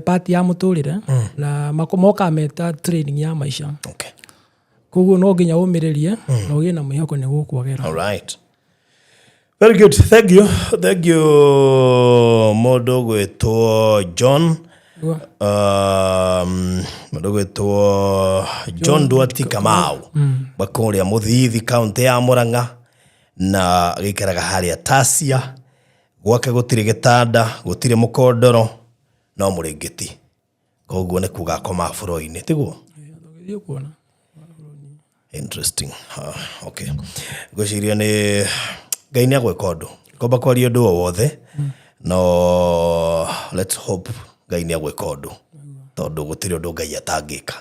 part ya mũtũrĩre na moka meta training ya maica koguo no nginya ũmĩrĩrie na ũgĩe na mwĩhoko nĩ gũkwagĩra. All right. Very good. Thank you. Mũndũ gwĩtwo John mũndũ gwĩtwo John Nduati Kamau bakũrĩa Mũthithi kaunti ya Murang'a na gĩikaraga harĩa Tasia gwake gũtirĩ gĩtanda gũtirĩ mũkondoro no mũrĩngĩti koguo nĩ kuga koma bũrũri-inĩ tiguo interesting okay ngwĩciria nĩ Ngai nĩ agwĩka ũndũ komba kwaria ũndũ o wothe no let's hope Ngai nĩ agwĩka ũndũ tondũ gũtirĩ ũndũ Ngai atangĩka.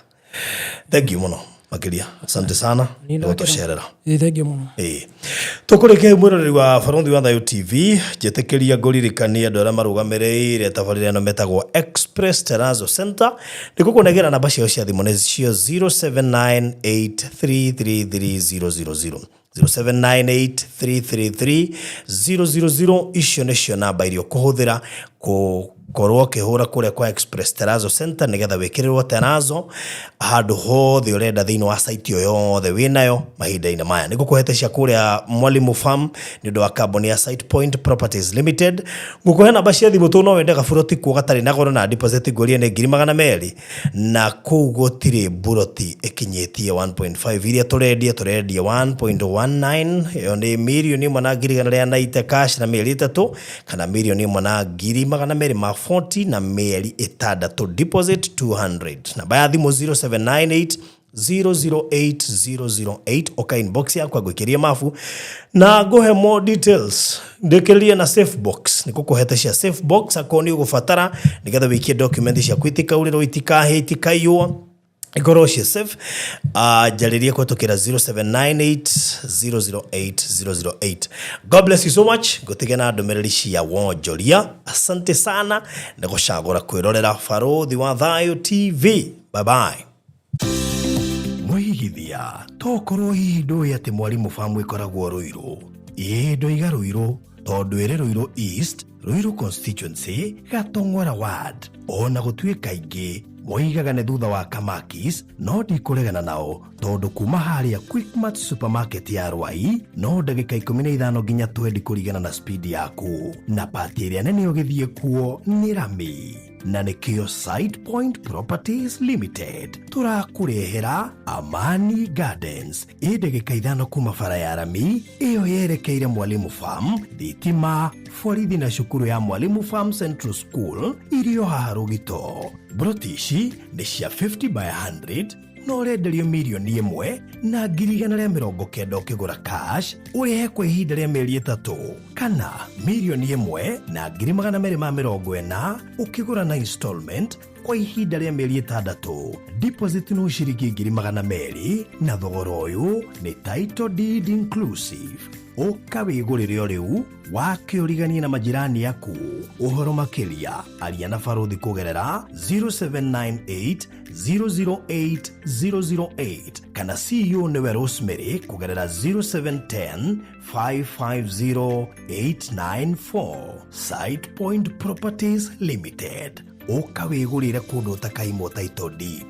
Thank you mũno makĩria asante sana gũtũcerera. Thank you mũno. Tũkũrĩkia mwĩroreri wa Barũthi wa Thayũ TV njĩtĩkĩria ngũririkania andũ arĩa marũgamĩrĩire tabarĩra ĩno metagwo Express Terrazzo Center nĩ gũkũnegera namba ciao cia thimũ nĩ cio 0798333000 0798333000 icio nĩcio namba iria ũkũhũthĩra korwo kĩhũra kũrĩa kwa Express Terrazzo Center nĩgetha wĩkĩrĩrwo Terrazzo handũ hothe ũrenda thĩinĩ wa site yothe wĩnayo mahinda-inĩ maya nĩ ngũkũhete cia kũrĩa Mwalimu Farm nĩ ũndũ wa kambuni ya Site Point Properties Limited ngũkũhe namba cia thimũ tũ no wende gaburoti kuo gatarĩ na goro na deposit ngũrie nĩ 200,000 na kũu gũtirĩ buroti ĩkinyĩtie 1.5 iria tũrendia 1.19 ĩyo nĩ mirioni ĩmwe na ngiri igana rĩa 90 cash na mĩeri 3 kana mirioni ĩmwe na ngiri magana merĩ ma 40 na mĩeri 6 deposit 200 namba ya thimũ 0798 008008 oka inbox yakwa gwĩkĩria mafu na ngũhe more details ndĩkĩrĩrie na safe box nĩ gũkũhete cia safe box akorwo nĩ ũgũbatara nĩgetha wĩikie document cia kwĩtĩkaurĩrwo itikahĩ itikaiywo ikorwo cia safe njarĩrie kũhĩtũkĩra 0798008008. God bless you so much ngũtige na ndũmĩrĩri cia wonjoria asante sana na gũcagũra kwĩrorera Barũthi wa Thayũ TV. Bye bye. Mwĩhithia tokorwo hihi ndũĩ atĩ Mwalimu Farm ĩkoragwo Ruiru ndoiga Ruiru tondũ ĩrĩ Ruiru East Ruiru constituency Gatong'ora ward ona gũtuĩka ingĩ moigaga nĩ thutha wa Kamakis no ndikũregana nao tondũ kuma harĩa Quickmart supermarket ya Rwai no ndagĩka 15 nginya 20 kũringana na speed yaku na pati ĩrĩa nene ũgĩthiĩ kuo nĩ Rami na nĩkĩo Site Point Properties Limited tũrakũrehera Amani Gardens ndagĩka 5 kuma bara ya Rami ĩyo yerekeire Mwalimu Farm thitima borithi na cukuru ya Mwalimu Farm Central School irio haha Rũgito. Broti ici nĩ cia 50 by 100 no ũrenderio mirioni 1 na ngiri 190 ũkĩgũra cash ũrĩhe kwa ihinda rĩa mĩeri 3 kana mirioni 1 na ngiri 240 ũkĩgũra na installment kwa ihinda rĩa mĩeri 6. Deposit no ciringi 200 na thogora ũyũ nĩ title deed inclusive. Ũka wĩgũrĩre rĩu wake ũriganie na majirani yaku. Ũhoro makĩria aria na Barũthi kũgerera 0798008008 kana CEO nĩwe Rosemary kũgerera 0710550894. Site Point Properties Limited. Ũka wĩgũrĩre kũndũ ũtakaimwo title deed.